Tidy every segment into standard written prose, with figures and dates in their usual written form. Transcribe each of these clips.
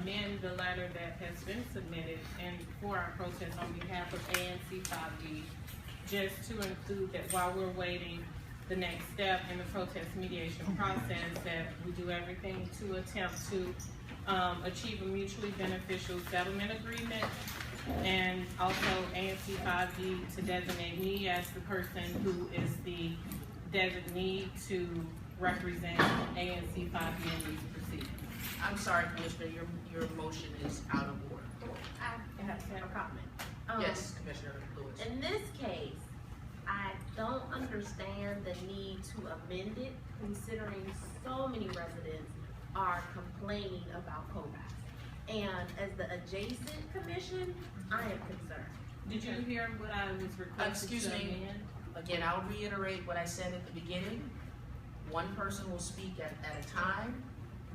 amend the letter that has been submitted and for our protest on behalf of ANC 5D, just to include that while we're waiting the next step in the protest mediation process, that we do everything to attempt to achieve a mutually beneficial settlement agreement, and also ANC 5D to designate me as the person who is the designee to represent ANC 5D in these proceedings. I'm sorry, Commissioner, your motion is out of order. I have a comment. Yes, Commissioner Lewis. In this case, I don't understand the need to amend it, considering so many residents are complaining about COVAX. And as the adjacent commission, I am concerned. Did you hear what I was requesting? Excuse me. Again, I'll reiterate what I said at the beginning. One person will speak at a time.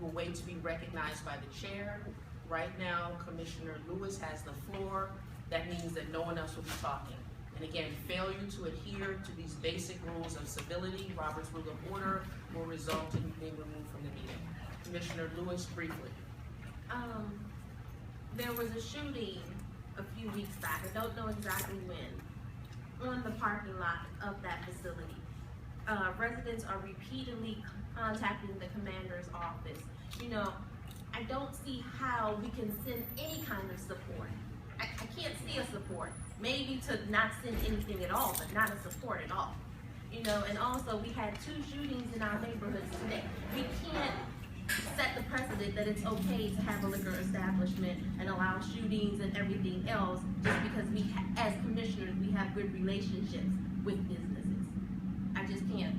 We'll wait to be recognized by the chair. Right now, Commissioner Lewis has the floor. That means that no one else will be talking. And again, failure to adhere to these basic rules of civility, Robert's Rule of Order, will result in being removed from the meeting. Commissioner Lewis, briefly. There was a shooting a few weeks back, I don't know exactly when, on the parking lot of that facility. Residents are repeatedly contacting the commander's office. You know, I don't see how we can send any kind of support. I can't see a support. Maybe to not send anything at all, but not a support at all. You know, and also we had 2 shootings in our neighborhoods today. We can't set the precedent that it's okay to have a liquor establishment and allow shootings and everything else just because we, as commissioners, we have good relationships with businesses. I just can't.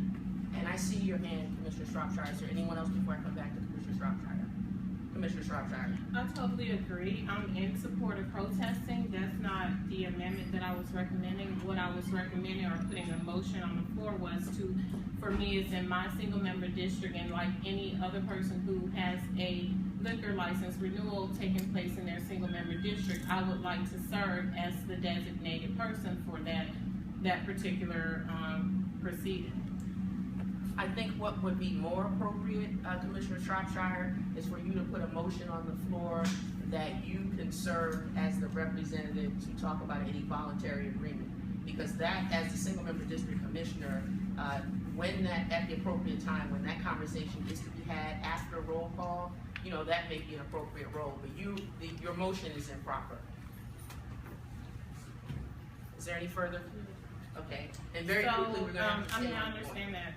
And I see your hand, Commissioner Shropshire. Is there anyone else before I come back to Commissioner Shropshire? Commissioner Shropshire. I totally agree. I'm in support of protesting. That's not the amendment that I was recommending. What I was recommending or putting a motion on the floor was to, for me, is in my single member district, and like any other person who has a liquor license renewal taking place in their single member district, I would like to serve as the designated person for that particular proceeding. I think what would be more appropriate, Commissioner Shropshire, is for you to put a motion on the floor that you can serve as the representative to talk about any voluntary agreement. Because that, as the single member district commissioner, when that, at the appropriate time, when that conversation is to be had after a roll call, you know, that may be an appropriate role, but your motion is improper. Is there any further? Okay, and very quickly we're going to I understand that.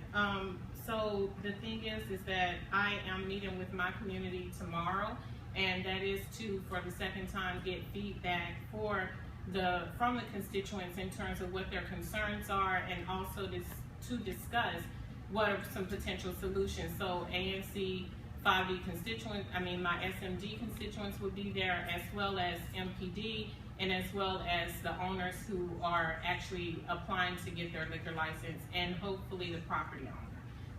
So the thing is that I am meeting with my community tomorrow, and that is to, for the second time, get feedback from the constituents in terms of what their concerns are, and also to discuss what are some potential solutions. So ANC 5D constituents, my SMD constituents will be there, as well as MPD, and as well as the owners who are actually applying to get their liquor license, and hopefully the property owner.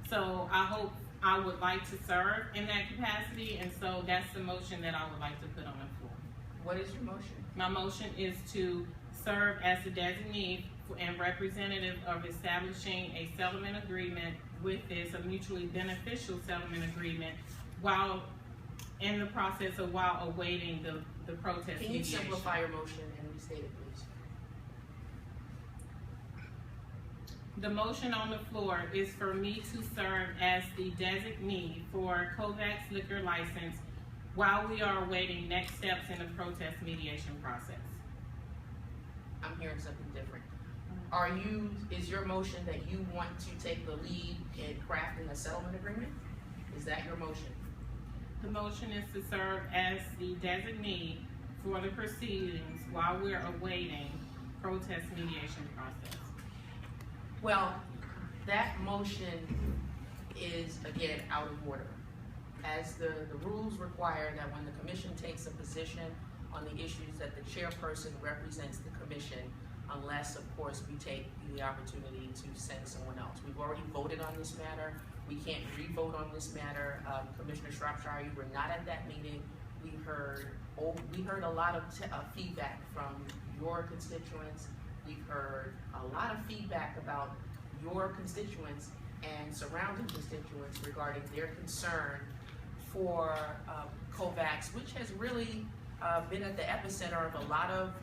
So I would like to serve in that capacity, and so that's the motion that I would like to put on the floor. What is your motion? My motion is to serve as the designee and representative of establishing a settlement agreement with this, a mutually beneficial settlement agreement, while in the process of while awaiting the protest mediation. Can you simplify your motion and restate it, please? The motion on the floor is for me to serve as the designee for COVAX liquor license while we are awaiting next steps in the protest mediation process. I'm hearing something different. Is your motion that you want to take the lead in crafting a settlement agreement? Is that your motion? The motion is to serve as the designee for the proceedings while we're awaiting protest mediation process. Well, that motion is, again, out of order. As the rules require that when the commission takes a position on the issues, that the chairperson represents the commission, unless, of course, we take the opportunity to send someone else. We've already voted on this matter. We can't re-vote on this matter. Commissioner Shropshire, you were not at that meeting. We heard a lot of feedback from your constituents. We've heard a lot of feedback about your constituents and surrounding constituents regarding their concern for COVAX, which has really been at the epicenter of a lot of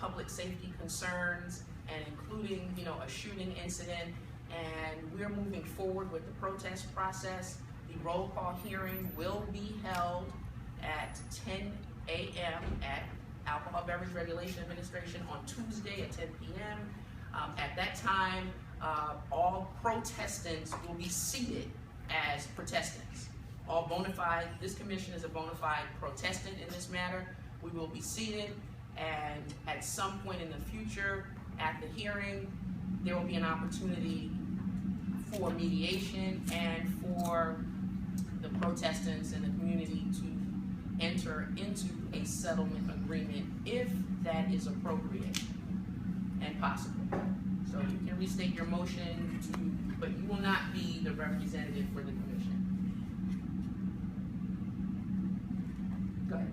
public safety concerns, and including, you know, a shooting incident. And we're moving forward with the protest process. The roll call hearing will be held at 10 a.m. at Alcohol Beverage Regulation Administration on Tuesday at 10 p.m. At that time, all protestants will be seated as protestants. All bona fide, this commission is a bona fide protestant in this matter. We will be seated, and at some point in the future, at the hearing, there will be an opportunity for mediation and for the protestants and the community to enter into a settlement agreement if that is appropriate and possible. So you can restate your motion but you will not be the representative for the commission. Go ahead.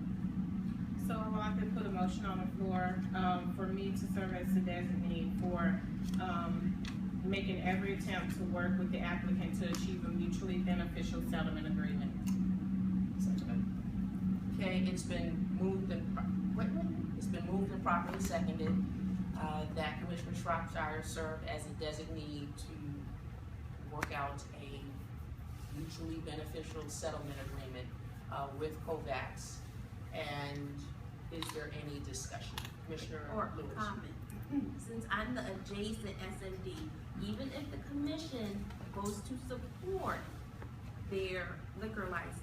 So I would like to put a motion on the floor for me to serve as the designee for making every attempt to work with the applicant to achieve a mutually beneficial settlement agreement. Okay, it's been moved and properly seconded that Commissioner Shropshire serve as a designee to work out a mutually beneficial settlement agreement with COVAX. And is there any discussion? Commissioner Or Lewis. comment. Since I'm the adjacent SMD, even if the commission goes to support their liquor license,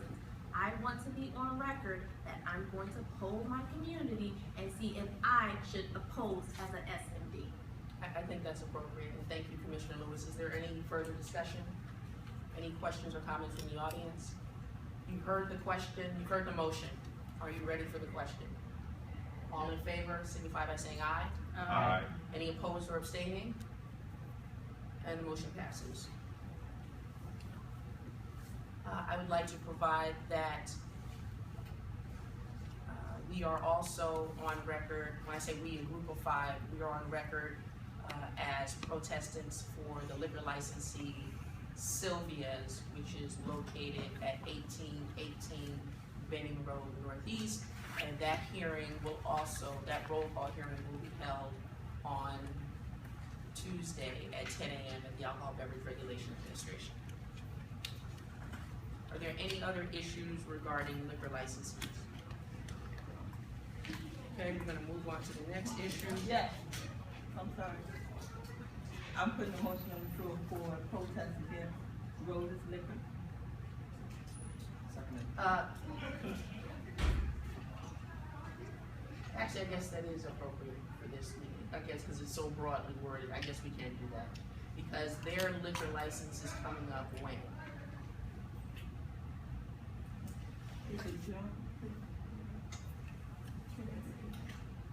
I want to be on record that I'm going to poll my community and see if I should oppose as an SMD. I think that's appropriate, and thank you, Commissioner Lewis. Is there any further discussion? Any questions or comments from the audience? You've heard the question, you've heard the motion. Are you ready for the question? All in favor, signify by saying aye. Aye. Any opposed or abstaining? And the motion passes. I would like to provide that we are also on record, when I say we, a group of 5, we are on record as protestants for the liquor licensee Sylvia's, which is located at 1818 Benning Road Northeast. And that hearing will also, that roll call hearing will be held on Tuesday at 10 a.m. at the Alcohol Beverage Regulation Administration. Are there any other issues regarding liquor licenses? Okay, we're gonna move on to the next issue. Yes, I'm sorry. I'm putting a motion on the floor for protest against Rose's Liquor. Actually, I guess that is appropriate for this meeting, I guess, because it's so broadly worded. I guess we can't do that, because their liquor license is coming up when?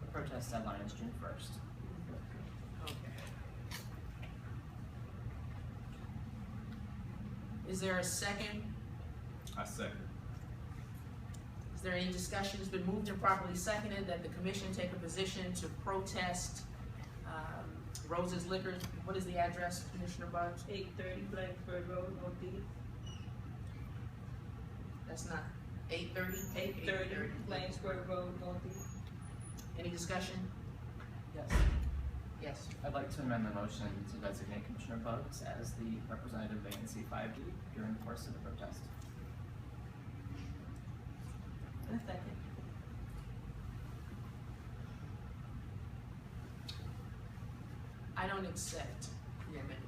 The protest deadline is June 1st. Okay. Is there a second? I second. Is there any discussion? It's been moved and properly seconded that the commission take a position to protest Rose's Liquor. What is the address, Commissioner Bugs? 830 Blacksburg Road, Northeast. That's not 830? 830 Blacksburg Road, Northeast. Any discussion? Yes. Yes. I'd like to amend the motion to designate Commissioner Bugs as the representative of ANC 5D during the course of the protest. A second. I don't accept the amendment.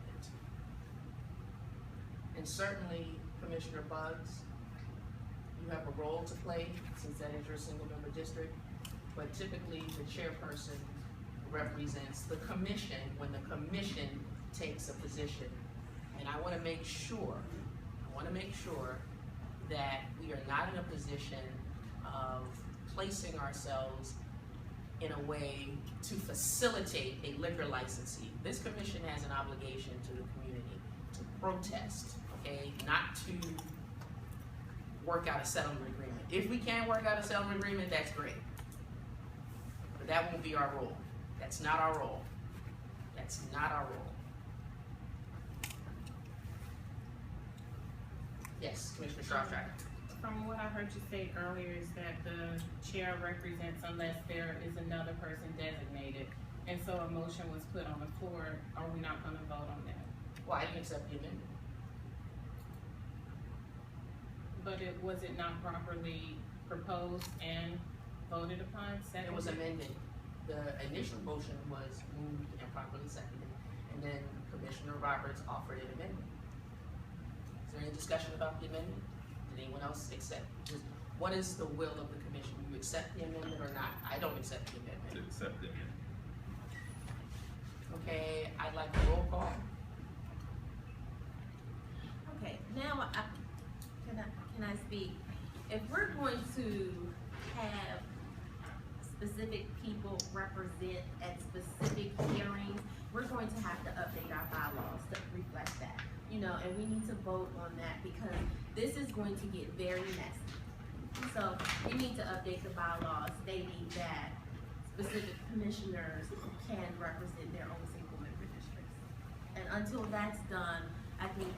And certainly, Commissioner Bugs, you have a role to play since that is your single member district, but typically the chairperson represents the commission when the commission takes a position. And I wanna make sure that we are not in a position of placing ourselves in a way to facilitate a liquor licensee. This commission has an obligation to the community to protest, okay? Not to work out a settlement agreement. If we can work out a settlement agreement, that's great. But that won't be our role. That's not our role. That's not our role. Yes, Commissioner Shropshire. from what I heard you say earlier is that the chair represents unless there is another person designated. And so a motion was put on the floor. Are we not gonna vote on that? Well, I can accept the amendment. But was it not properly proposed and voted upon, It was seconded? amended. The initial motion was moved and properly seconded, and then Commissioner Roberts offered an amendment. Is there any discussion about the amendment? Did anyone else accept? What is the will of the commission? You accept the amendment or not? I don't accept the To amendment. accept it. Okay, I'd like a roll call. Okay, now, can I speak? If we're going to have specific people represent at specific hearings, we're going to have to update our bylaws to reflect that. You know, and we need to vote on that because this is going to get very messy. So we need to update the bylaws stating that specific commissioners can represent their own single member districts. And until that's done, I think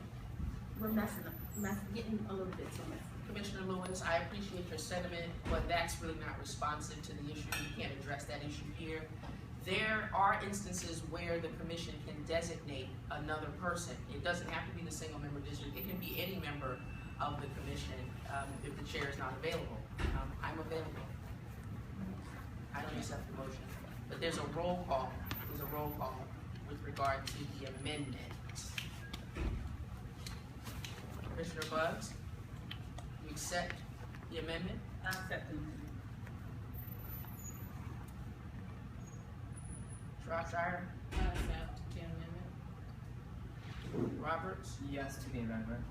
we're getting a little bit too messy. Commissioner Lewis, I appreciate your sentiment, but that's really not responsive to the issue. We can't address that issue here. There are instances where the commission can designate another person. It doesn't have to be the single member district. It can be any member of the commission if the chair is not available. I'm available. I don't accept the motion. But there's a roll call. There's a roll call with regard to the amendment. Commissioner Buggs, you accept the amendment? I accept the amendment. Shropshire, I accept the amendment. Roberts, Yes to the amendment.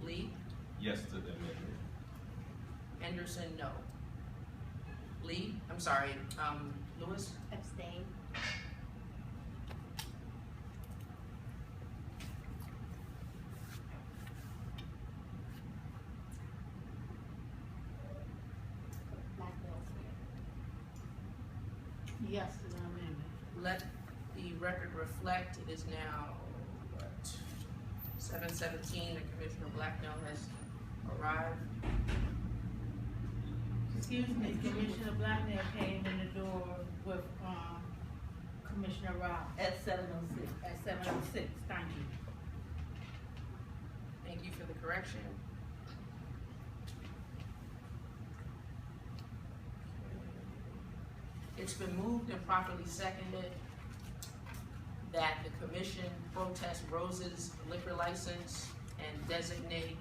Lee, Yes to the amendment. Henderson, no. Lee, I'm sorry, Lewis, Abstain. Blackmail's here. Yes to the amendment. let the record reflect, it is now, what, 7:17, and Commissioner Blacknell has arrived. Excuse me, Commissioner Blacknell came in the door with, Commissioner Rob At 7:06. at 7:06, thank you. Thank you for the correction. It's been moved and properly seconded that the commission protest Rose's liquor license and designate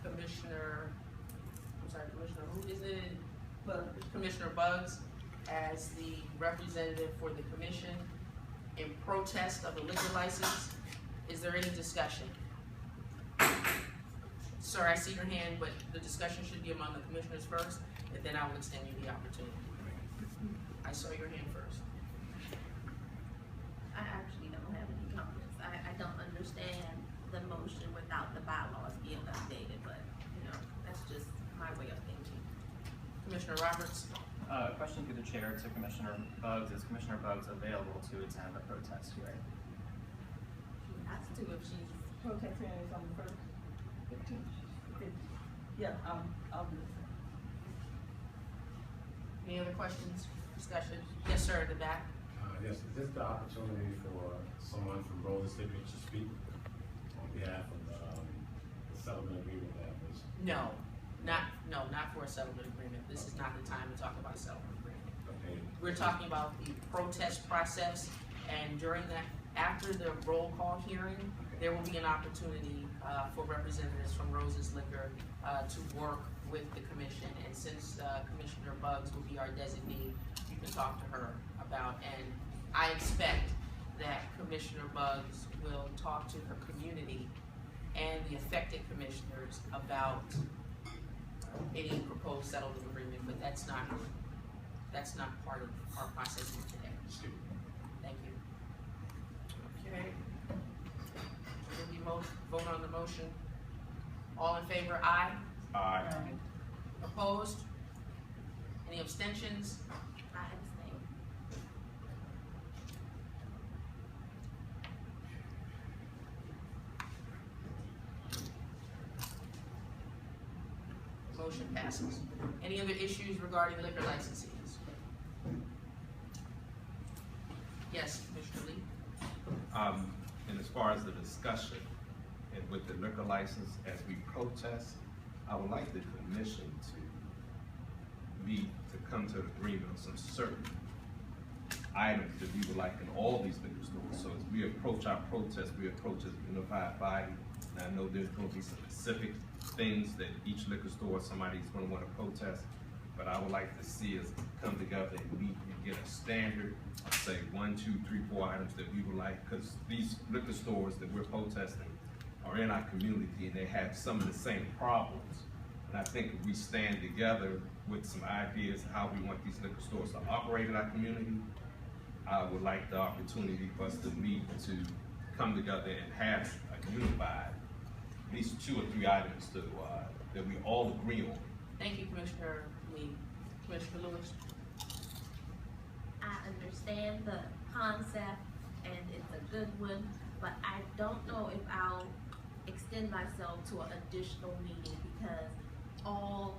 Commissioner, who is it? But Commissioner Buggs as the representative for the commission in protest of the liquor license. Is there any discussion? Sir, I see your hand, but the discussion should be among the commissioners first, and then I will extend you the opportunity. I saw your hand first. I actually don't have any comments. I don't understand the motion without the bylaws being updated, but, you know, that's just my way of thinking. Commissioner Roberts? Question through the chair to Commissioner Buggs. Is Commissioner Buggs available to attend the protest hearing? She has to if she's, protest hearing is on the first. 15th. Yeah, I'll do it. Any other questions, discussion? Yes, sir, in the back. Yes, is this the opportunity for someone from Rose's Liquor to speak on behalf of the settlement agreement that was? No, not for a settlement agreement. This is not the time to talk about a settlement agreement. Okay. We're talking about the protest process, and during that, after the roll call hearing, there will be an opportunity for representatives from Rose's Liquor to work with the commission. And since Commissioner Buggs will be our designee, you can talk to her about, and I expect that Commissioner Buggs will talk to her community and the affected commissioners about any proposed settlement agreement, but that's not part of our process here today. Thank you. Okay. Will we vote on the motion? All in favor, aye. Aye. Opposed? Any abstentions? I abstain. passes. Any other issues regarding liquor licenses? Yes, Mr. Lee? And as far as the discussion and with the liquor license, as we protest, I would like the commission to come to an agreement on some certain items that we would like in all these liquor stores. So as we approach our protest, we approach as a unified body. And I know there's gonna be some specific things that each liquor store, somebody's gonna wanna protest, but I would like to see us come together and meet and get a standard of say 1, 2, 3, 4 items that we would like, because these liquor stores that we're protesting are in our community and they have some of the same problems. And I think if we stand together with some ideas how we want these liquor stores to operate in our community, I would like the opportunity for us to meet, to come together and have a unified, at least 2 or 3 items to, that we all agree on. Thank you, Commissioner Lee. Commissioner Lewis? I understand the concept and it's a good one, but I don't know if I'll extend myself to an additional meeting because all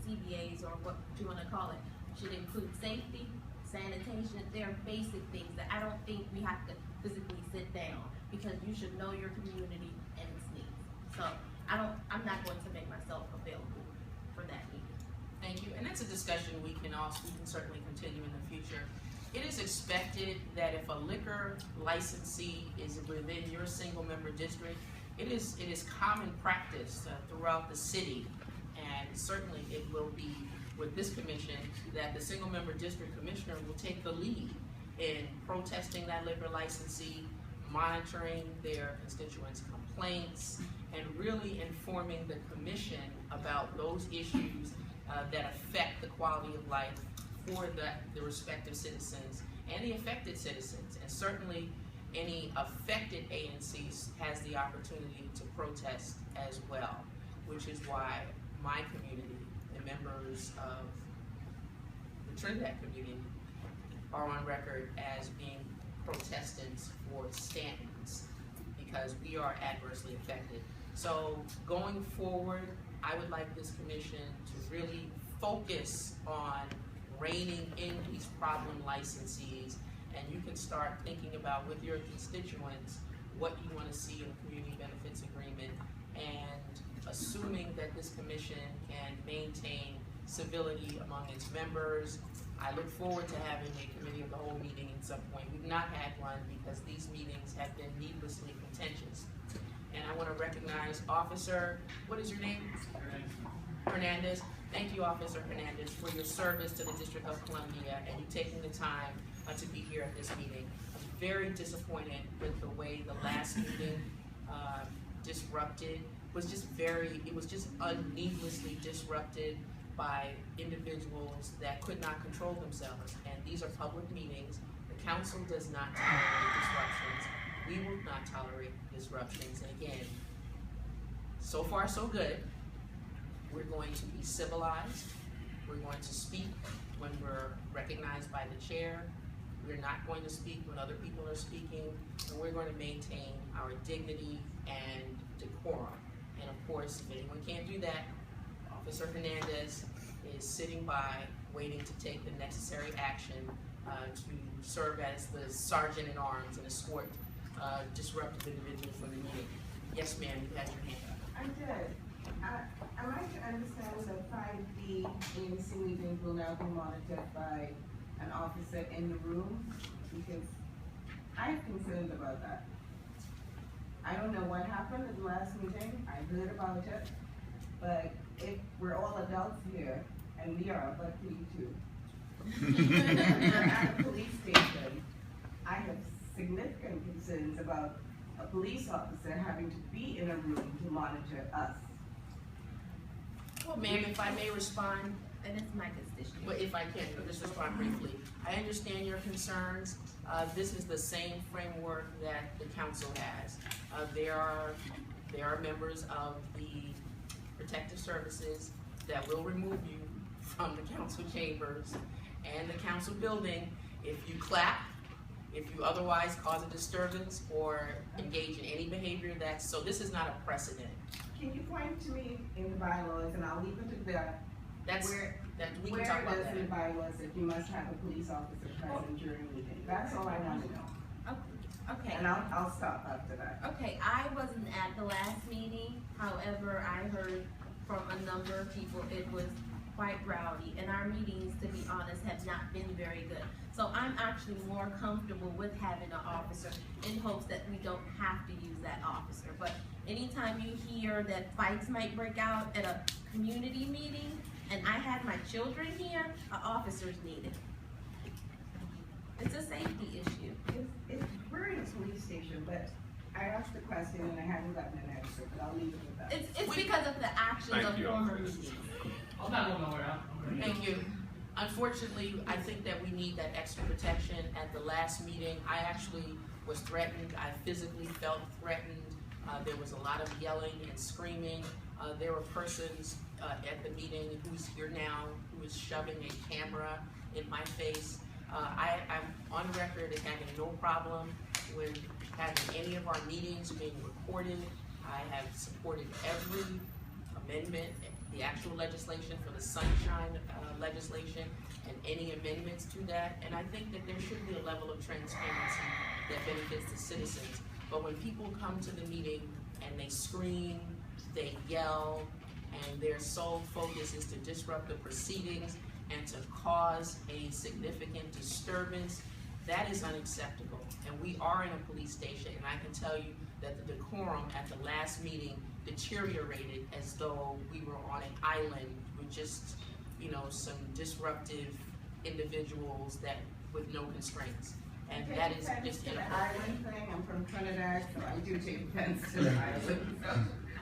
CBAs, or what you wanna call it, should include safety, sanitation. They're basic things that I don't think we have to physically sit down, because you should know your community and its needs. So I'm not going to make myself available for that meeting. Thank you, and that's a discussion we can certainly continue in the future. It is expected that if a liquor licensee is within your single member district, it is common practice throughout the city, and certainly it will be with this commission, that the single member district commissioner will take the lead in protesting that liquor licensee, monitoring their constituents' complaints, and really informing the commission about those issues that affect the quality of life for the respective citizens and the affected citizens. And certainly any affected ANCs has the opportunity to protest as well, which is why my community, the members of the Trinidad community, are on record as being protestants for Stanton's, because we are adversely affected. So going forward, I would like this commission to really focus on reining in these problem licensees, and you can start thinking about with your constituents what you want to see in a community benefits agreement, and assuming that this commission can maintain civility among its members. I look forward to having a committee of the whole meeting at some point. We've not had one because these meetings have been needlessly contentious. And I want to recognize Officer, what is your name? Hernandez. Thank you, Officer Hernandez, for your service to the District of Columbia and you taking the time to be here at this meeting. I'm very disappointed with the way the last meeting disrupted. It was just needlessly disrupted by individuals that could not control themselves. And these are public meetings. The council does not tolerate disruptions. We will not tolerate disruptions. And again, so far so good. We're going to be civilized. We're going to speak when we're recognized by the chair. We're not going to speak when other people are speaking. And we're going to maintain our dignity and decorum. And of course, if anyone can't do that, Officer Hernandez is sitting by, waiting to take the necessary action to serve as the sergeant-at-arms and escort disruptive individuals from the meeting. Yes, ma'am, you had your hand up. I did. Am I to understand that 5D ANC meetings will now be monitored by an officer in the room? Because I'm concerned about that. I don't know what happened at the last meeting. I heard about it. But if we're all adults here, and we are, but we too, at a police station, I have significant concerns about a police officer having to be in a room to monitor us. Well, ma'am, if I may respond. And it's my constituent. But if I can, just respond briefly. I understand your concerns. This is the same framework that the council has. There are members of the protective services that will remove you from the council chambers and the council building if you clap, if you otherwise cause a disturbance or engage in any behavior so this is not a precedent. Can you point to me in the bylaws, and I'll leave it to that, We can talk about where that. does the bylaws that you must have a police officer present during a meeting? That's all I want to know. Okay. And I'll stop after that. Okay, I wasn't at the last meeting, however, I heard from a number of people it was quite rowdy, and our meetings, to be honest, have not been very good. So I'm actually more comfortable with having an officer in hopes that we don't have to use that officer. But anytime you hear that fights might break out at a community meeting, and I have my children here, an officer's needed. It's a safety issue. We're in a police station, but I asked the question and I haven't gotten an answer, but I'll leave it with that. It's because of the actions of former meetings. I'm not going nowhere. Thank you. Unfortunately, I think that we need that extra protection. At the last meeting, I actually was threatened. I physically felt threatened. There was a lot of yelling and screaming. There were persons at the meeting who's here now who is shoving a camera in my face. I'm on record as having no problem with having any of our meetings being recorded. I have supported every amendment, the actual legislation for the sunshine legislation, and any amendments to that. And I think that there should be a level of transparency that benefits the citizens. But when people come to the meeting and they scream, they yell, and their sole focus is to disrupt the proceedings and to cause a significant disturbance, that is unacceptable. And we are in a police station, and I can tell you that the decorum at the last meeting deteriorated as though we were on an island with just, some disruptive individuals with no constraints. And that is just the island thing. I'm from Trinidad, so I do take offense to the island.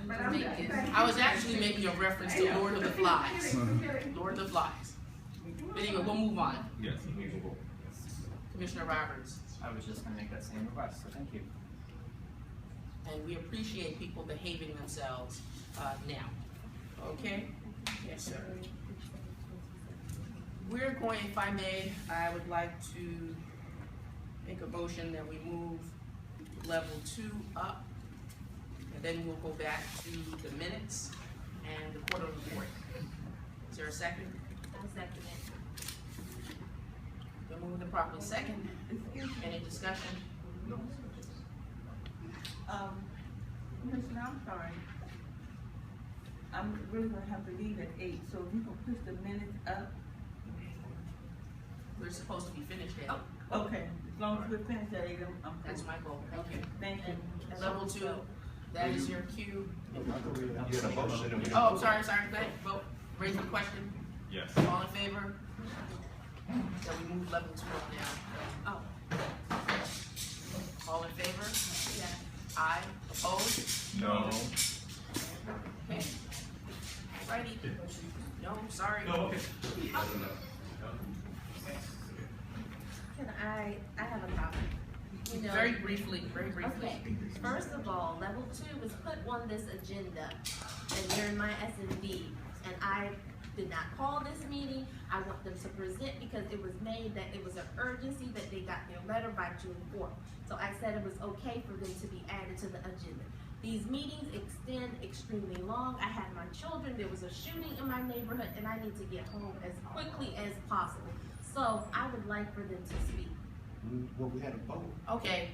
But I'm done. I was actually making a reference to Lord of the Flies. Lord of the Flies. But anyway, we'll move on. Yes, we can go. Commissioner Roberts. I was just gonna make that same request, so thank you. And we appreciate people behaving themselves now. Okay? Yes, sir. We're going, if I may, I would like to make a motion that we move level 2 up, and then we'll go back to the minutes and the quarterly report. Is there a second? I second it. Been moved and properly second. Any discussion? Commissioner, I'm sorry. I'm really gonna have to leave at 8, so if you can push the minutes up. We're supposed to be finished at 8. Okay, as long as we're finished at 8, I'm That's my goal. Thank you. Thank you. Level 2, that is your cue. You had a motion and we. Oh, I'm sorry, go ahead, vote, raise the question, Yes. all in favor? So we move level 2 up now. Oh, All in favor? yeah. Aye, opposed? No. Okay. Righty. No, sorry. okay. Can I have a comment. Very briefly, Okay, first of all, level 2 was put on this agenda, and they're in my S&B, and I did not call this meeting. I want them to present because it was made that it was an urgency that they got their letter by June 4th. So I said it was okay for them to be added to the agenda. These meetings extend extremely long. I have my children, there was a shooting in my neighborhood, and I need to get home as quickly as possible. So I would like for them to speak. Well, we had a vote. Okay,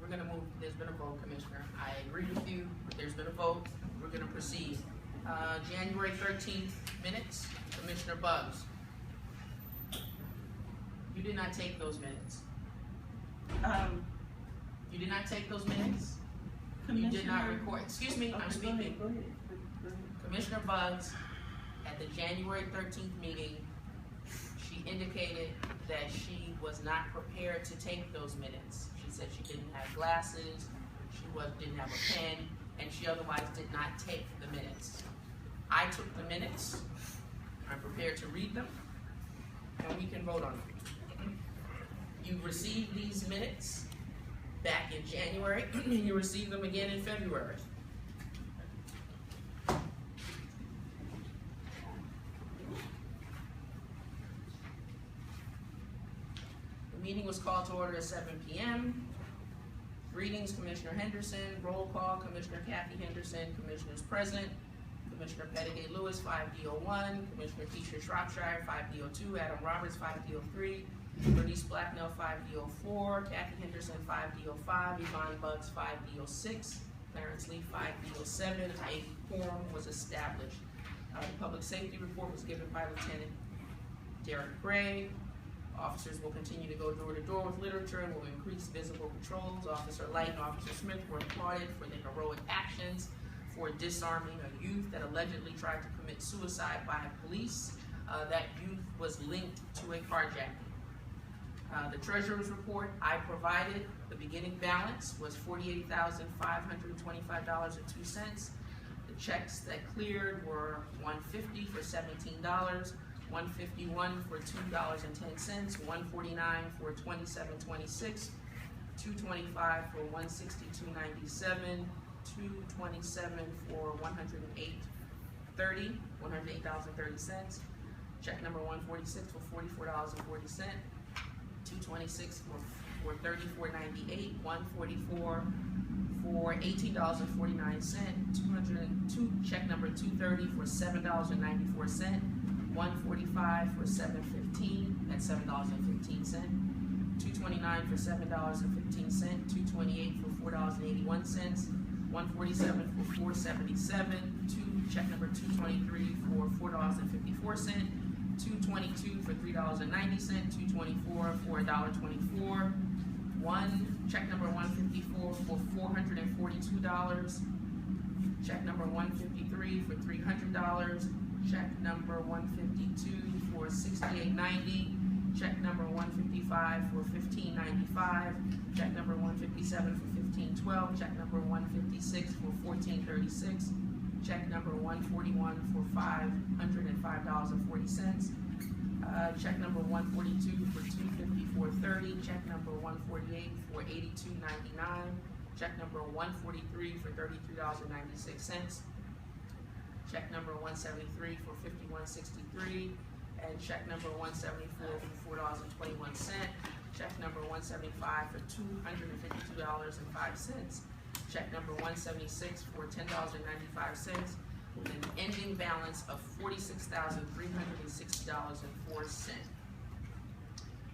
we're gonna move, there's been a vote, Commissioner. I agree with you, but there's been a vote, we're gonna proceed. January 13th minutes, Commissioner Bugs. You did not take those minutes. You did not take those minutes? You did not record, excuse me, I'm speaking. Go ahead. Commissioner Bugs, at the January 13th meeting, she indicated that she was not prepared to take those minutes. She said she didn't have glasses, didn't have a pen, and she otherwise did not take the minutes. I took the minutes, I'm prepared to read them, and we can vote on them. You received these minutes back in January, and you received them again in February. The Meeting was called to order at 7 p.m. Greetings, Commissioner Henderson. Roll call, Commissioner Kathy Henderson, Commissioners present. Commissioner Pettigay Lewis, 5D01. Commissioner Keisha Shropshire, 5D02. Adam Roberts, 5D03. Bernice Blacknell, 5D04. Kathy Henderson, 5D05. Yvonne Buggs, 5D06. Clarence Lee, 5D07. A quorum was established. The public safety report was given by Lieutenant Derek Gray. Officers will continue to go door to door with literature and will increase visible patrols. Officer Light and Officer Smith were applauded for their heroic actions for disarming a youth that allegedly tried to commit suicide by police. That youth was linked to a carjacking. The treasurer's report I provided, the beginning balance was $48,525.02. The checks that cleared were $150 for $17, $151 for $2.10, $149 for $27.26, $225 for $162.97, $227 for $108.30, $108.30. Check number 146 for $44.40. $226 for $34.98, $144 for $18.49, check number 230 for $7.94, $145 for $7.15, that's $7.15, $229 for $7.15, $228 for $4.81, $147 for $4.77, check number 223 for $4.54, $222 for $3.90, $224 for $1.24, check number 154 for $442, check number 153 for $300, check number 152 for $68.90, check number 155 for $15.95, check number 157 for $15.12, check number 156 for $14.36, check number 141 for $505.40, check number 142 for $254.30, check number 148 for $82.99, check number 143 for $33.96, check number 173 for $51.63, and check number 174 for $4.21, check number 175 for $252.05, check number 176 for $10.95, with an ending balance of $46,360.04.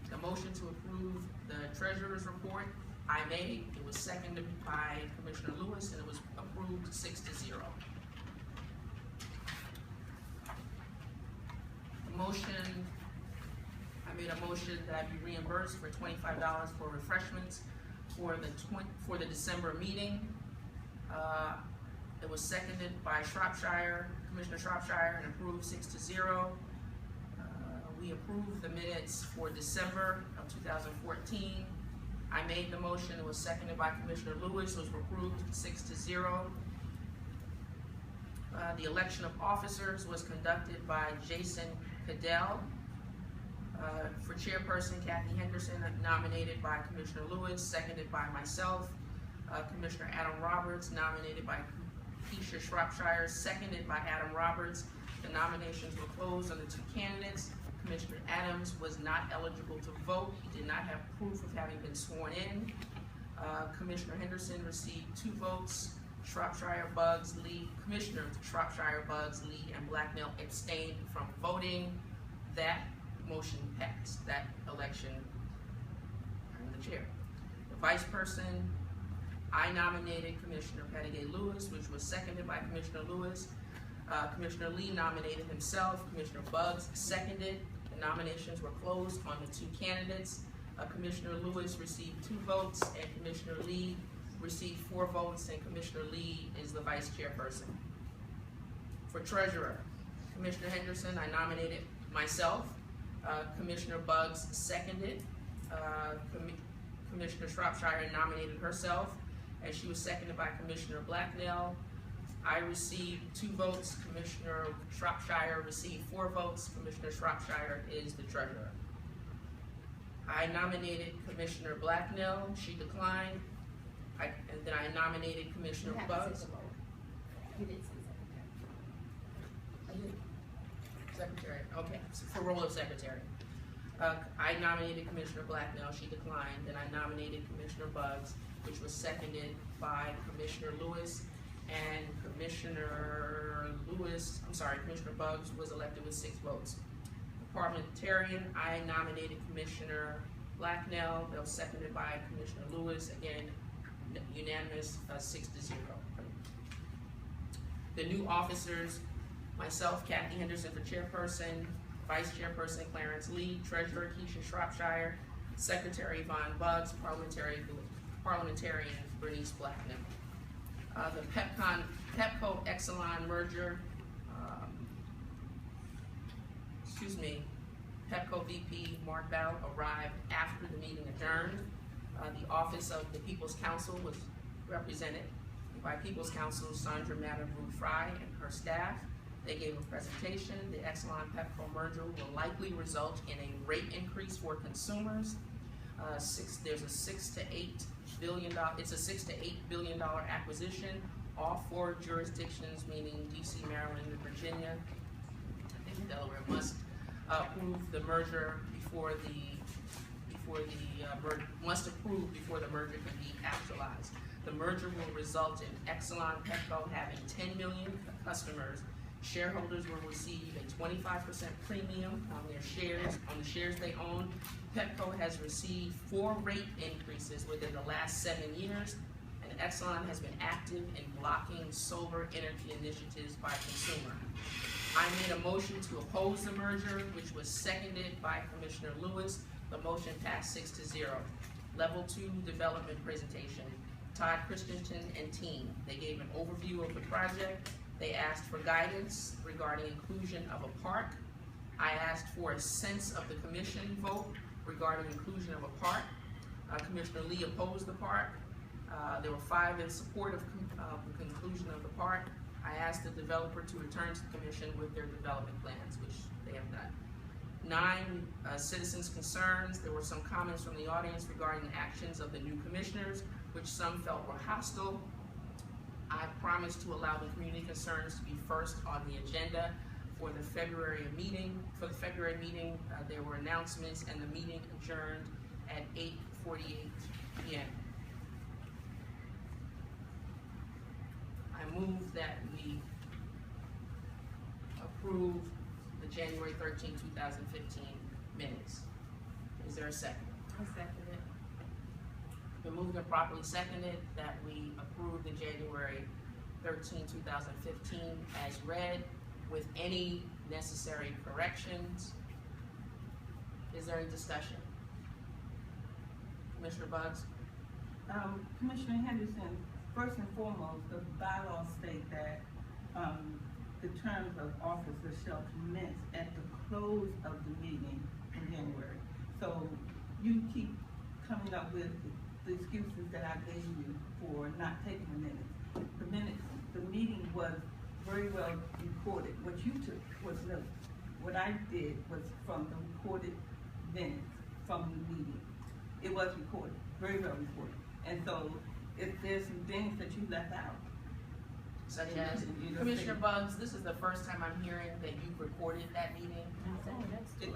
The motion to approve the treasurer's report I made, it was seconded by Commissioner Lewis, and it was approved 6-0. I made a motion that be reimbursed for $25 for refreshments for the December meeting. It was seconded by Commissioner Shropshire, and approved 6-0. We approved the minutes for December of 2014. I made the motion, it was seconded by Commissioner Lewis, it was approved 6-0. The election of officers was conducted by Jason Cadell. For chairperson, Kathy Henderson, nominated by Commissioner Lewis, seconded by myself. Commissioner Adam Roberts, nominated by Keisha Shropshire, seconded by Adam Roberts. The nominations were closed on the two candidates. Commissioner Adams was not eligible to vote. He did not have proof of having been sworn in. Commissioner Henderson received 2 votes. Shropshire, Buggs, Lee, Commissioner Shropshire, Buggs, Lee, and Blacknell abstained from voting. That motion passed. That election, I'm the chair. The vice person, I nominated Commissioner Pettigay Lewis, which was seconded by Commissioner Lewis. Commissioner Lee nominated himself. Commissioner Buggs seconded. The nominations were closed on the 2 candidates. Commissioner Lewis received 2 votes, and Commissioner Lee received 4 votes, and Commissioner Lee is the vice chairperson. For treasurer, Commissioner Henderson, I nominated myself. Commissioner Buggs seconded. Commissioner Shropshire nominated herself, and she was seconded by Commissioner Blacknell. I received 2 votes. Commissioner Shropshire received 4 votes. Commissioner Shropshire is the treasurer. I nominated Commissioner Blacknell. She declined. And then I nominated Commissioner Buggs. You did say secretary. Secretary, okay, for role of secretary. I nominated Commissioner Blacknell, she declined, and I nominated Commissioner Buggs, which was seconded by Commissioner Lewis, and Commissioner Buggs was elected with 6 votes. Parliamentarian, I nominated Commissioner Blacknell, that was seconded by Commissioner Lewis, again, unanimous, 6-0. The new officers, myself, Kathy Henderson for chairperson, Vice Chairperson Clarence Lee, Treasurer Keisha Shropshire, Secretary Yvonne Buggs, Parliamentarian Bernice Blacknell. The Pepco Exelon merger, Pepco VP Mark Bell arrived after the meeting adjourned. The Office of the People's Counsel was represented by People's Counsel Sandra Madden Fry and her staff. They gave a presentation. The Exelon Pepco merger will likely result in a rate increase for consumers. There's a $6 to $8 billion. It's a $6 to $8 billion acquisition. All 4 jurisdictions, meaning D.C., Maryland, and Virginia, I think Delaware, must approve the merger before the merger can be actualized. The merger will result in Exelon Pepco having 10 million customers. Shareholders will receive a 25% premium on their shares, on the shares they own. Pepco has received 4 rate increases within the last 7 years, and Exelon has been active in blocking solar energy initiatives by consumer. I made a motion to oppose the merger, which was seconded by Commissioner Lewis. The motion passed 6-0. Level 2 development presentation. Todd Christensen and team. They gave an overview of the project. They asked for guidance regarding inclusion of a park. I asked for a sense of the commission vote regarding inclusion of a park. Commissioner Lee opposed the park. There were 5 in support of the conclusion of the park. I asked the developer to return to the commission with their development plans, which they have done. 9 citizens' concerns. There were some comments from the audience regarding the actions of the new commissioners, which some felt were hostile. I promised to allow the community concerns to be first on the agenda for the February meeting. For the February meeting, there were announcements, and the meeting adjourned at 8:48 p.m. I move that we approve the January 13, 2015 minutes. Is there a second? I second it. Been moved and properly seconded that we approve the January 13, 2015 as read with any necessary corrections. Is there any discussion? Commissioner Buggs? Commissioner Henderson, first and foremost, the bylaws state that the terms of office shall commence at the close of the meeting in January. So you keep coming up with the excuses that I gave you for not taking the minutes. The meeting was very well recorded. What you took was notes. What I did was from the recorded minutes from the meeting. It was recorded, very well recorded. And so if there's some things that you left out, Such as, Commissioner Buggs, this is the first time I'm hearing that you recorded that meeting.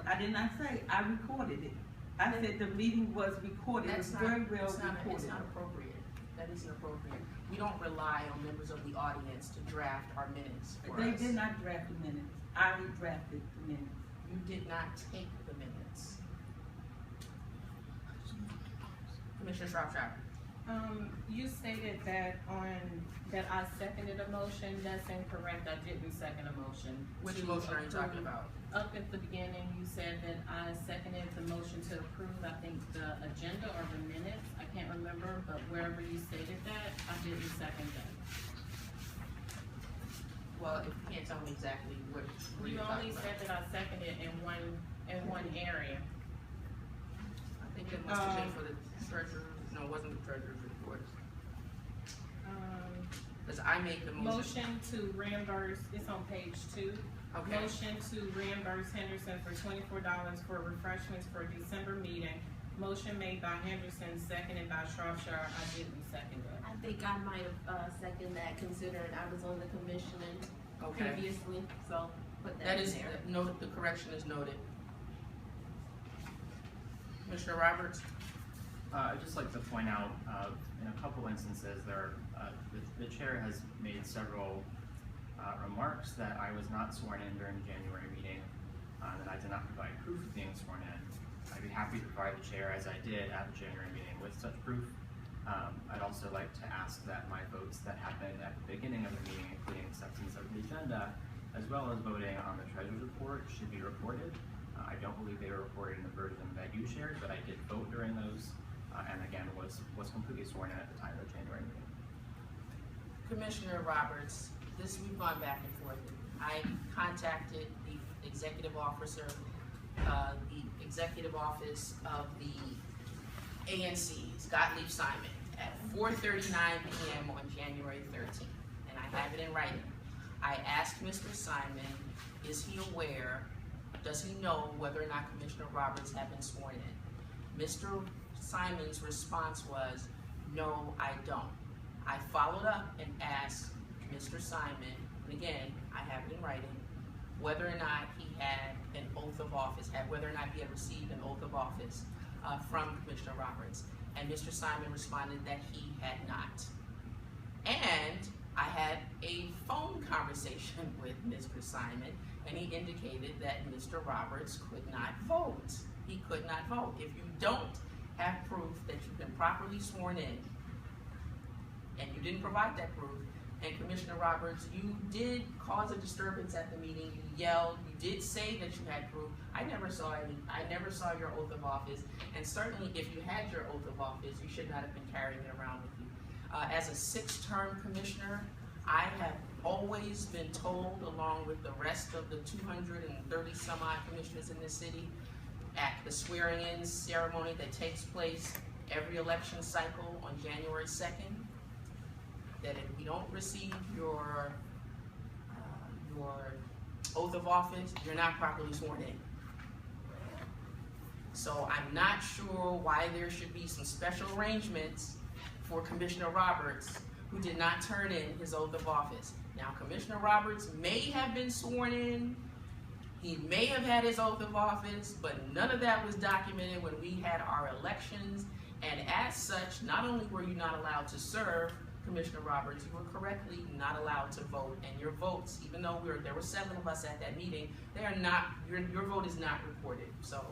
I did not say I recorded it. I said the meeting was recorded. It was very well recorded. It's not appropriate. That isn't appropriate. We don't rely on members of the audience to draft our minutes for us. They did not draft the minutes. I redrafted the minutes. You did not take the minutes. Commissioner Shropshire. You stated that I seconded a motion. That's incorrect. I didn't second a motion. Which motion are you talking about? Up at the beginning, you said that I seconded the motion to approve, I think, the agenda or the minutes. I can't remember, but wherever you stated that, I didn't second that. Well, if you can't tell me exactly what You you're only talking about. said that I seconded in one area. I think it must have been for the treasurer. No, it wasn't the treasurer's report. Because I made the motion. Motion to reimburse, it's on page 2. Okay. Motion to reimburse Henderson for $24 for refreshments for December meeting. Motion made by Henderson, seconded by Shropshire. I didn't second it. I think I might have seconded that, considering I was on the commission Okay. previously, so put that That in is there. noted. The correction is noted. Commissioner Roberts? I'd just like to point out, in a couple instances, the chair has made several remarks that I was not sworn in during the January meeting, that I did not provide proof of being sworn in. I'd be happy to provide the chair, as I did at the January meeting, with such proof. I'd also like to ask that my votes that happened at the beginning of the meeting, including acceptance of the agenda, as well as voting on the treasurer's report, should be recorded. I don't believe they were recorded in the version that you shared, but I did vote during those, and again, was completely sworn in at the time of the January meeting. Commissioner Roberts, we've gone back and forth. I contacted the executive officer, the executive office of the ANC's, Gottlieb Simon, at 4:39 p.m. on January 13th, and I have it in writing. I asked Mr. Simon, is he aware, does he know whether or not Commissioner Roberts had been sworn in? Mr. Simon's response was, no, I don't. I followed up and asked Mr. Simon, and again, I have it in writing, whether or not he had an oath of office, whether or not he had received an oath of office from Commissioner Roberts. And Mr. Simon responded that he had not. And I had a phone conversation with Mr. Simon, and he indicated that Mr. Roberts could not vote. He could not vote. If you don't have proof that you've been properly sworn in, and you didn't provide that proof, and Commissioner Roberts, you did cause a disturbance at the meeting, you yelled, you did say that you had proof. I never saw your oath of office, and certainly if you had your oath of office, you should not have been carrying it around with you. As a 6-term commissioner, I have always been told, along with the rest of the 230 some odd commissioners in this city, at the swearing-in ceremony that takes place every election cycle on January 2nd, that if we don't receive your oath of office, you're not properly sworn in. So I'm not sure why there should be some special arrangements for Commissioner Roberts, who did not turn in his oath of office. Now, Commissioner Roberts may have been sworn in, he may have had his oath of office, but none of that was documented when we had our elections, and as such, not only were you not allowed to serve, Commissioner Roberts, you were correctly not allowed to vote, and your votes, even though there were 7 of us at that meeting, they are not, your vote is not recorded. So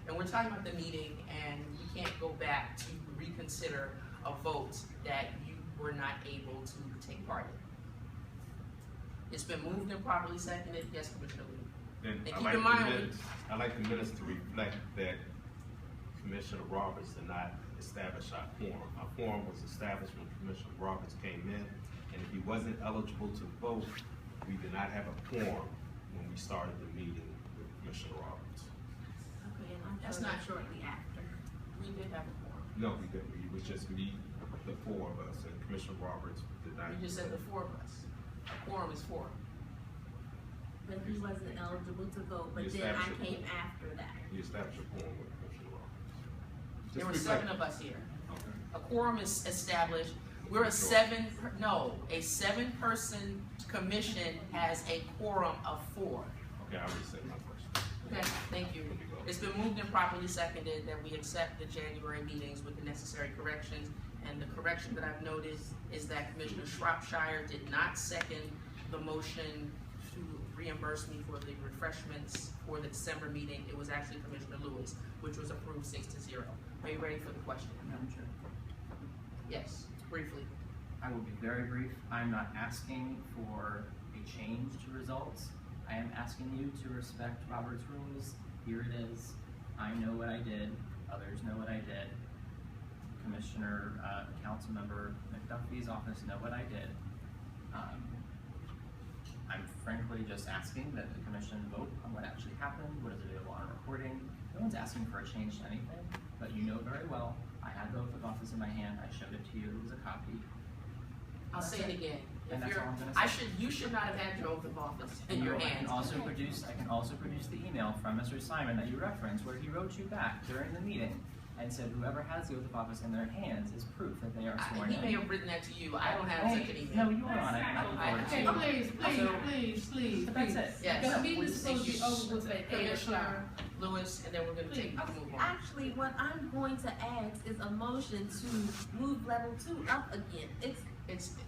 and we're talking about the meeting, and we can't go back to reconsider a vote that you were not able to take part in. It's been moved and properly seconded. Yes, Commissioner Lee. And keep in mind, I'd like the minutes to reflect that Commissioner Roberts did not establish our quorum. Our quorum was established when Commissioner Roberts came in, and if he wasn't eligible to vote, we did not have a quorum when we started the meeting with Commissioner Roberts. Okay, and That's not not- shortly after. we did have a quorum. No, we didn't. It was just me, the 4 of us, and Commissioner Roberts did not. You just said the 4 of us. A quorum is 4. But he wasn't eligible to vote, but You then I established came after that. You established a quorum with Commissioner Roberts. There were Just 7 reflect- of us here. Okay. A quorum is established. We're a Sure. 7-person commission has a quorum of 4. Okay, I already said my question. Okay, thank you. Let me go. It's been moved and properly seconded that we accept the January meetings with the necessary corrections. And the correction that I've noticed is that Commissioner Shropshire did not second the motion to reimburse me for the refreshments for the December meeting. It was actually Commissioner Lewis, which was approved 6-0. Are you ready for the question? Madam Chair. Yes, briefly. I will be very brief. I'm not asking for a change to results. I am asking you to respect Robert's rules. Here it is. I know what I did. Others know what I did. Commissioner, Councilmember McDuffie's office know what I did. I'm frankly just asking that the commission vote on what actually happened, what is available on recording. No one's asking for a change to anything, but you know very well, I had the oath of office in my hand, I showed it to you, it was a copy. I'll say it again. And that's all I'm gonna say. You should not have had your oath of office in your I hand. can also produce the email from Mr. Simon that you referenced, where he wrote you back during the meeting and said whoever has the oath of office in their hands is proof that they are sworn He in. may have written that to you, I don't have such an email. No, you were on it. I look Okay, forward to it. please. But that's it. Yes. The meeting is supposed to be over with at 8 o'clock. Commissioner Lewis, and then we're gonna move on. Actually, what I'm going to ask is a motion to move level 2 up again.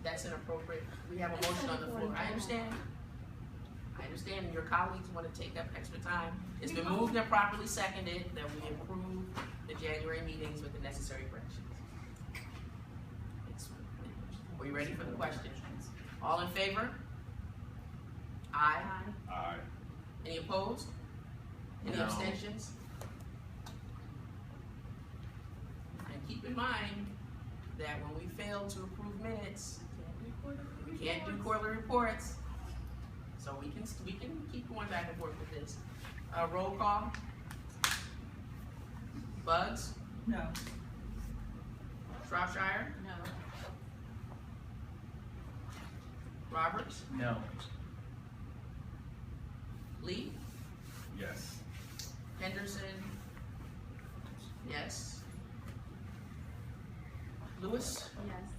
That's inappropriate. We have a motion on the floor. I understand, and your colleagues wanna take up extra time. It's been moved and properly seconded that we approve the January meetings with the necessary corrections. Are you ready for the question? All in favor? Aye. Aye. Any opposed? Any No. abstentions? And keep in mind that when we fail to approve minutes, we can't do quarterly reports. So we can keep going back and forth with this. Roll call. Bugs? No. Shropshire? No. Roberts? No. Lee? Yes. Henderson? Yes. Lewis? Yes.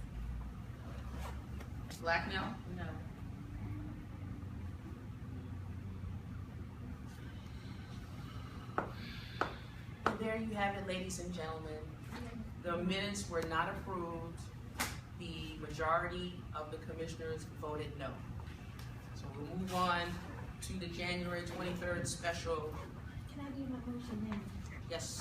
Blacknell? No. And there you have it, ladies and gentlemen. The minutes were not approved. The majority of the commissioners voted no. So we'll move on to the January 23rd special. Can I do my motion now? Yes,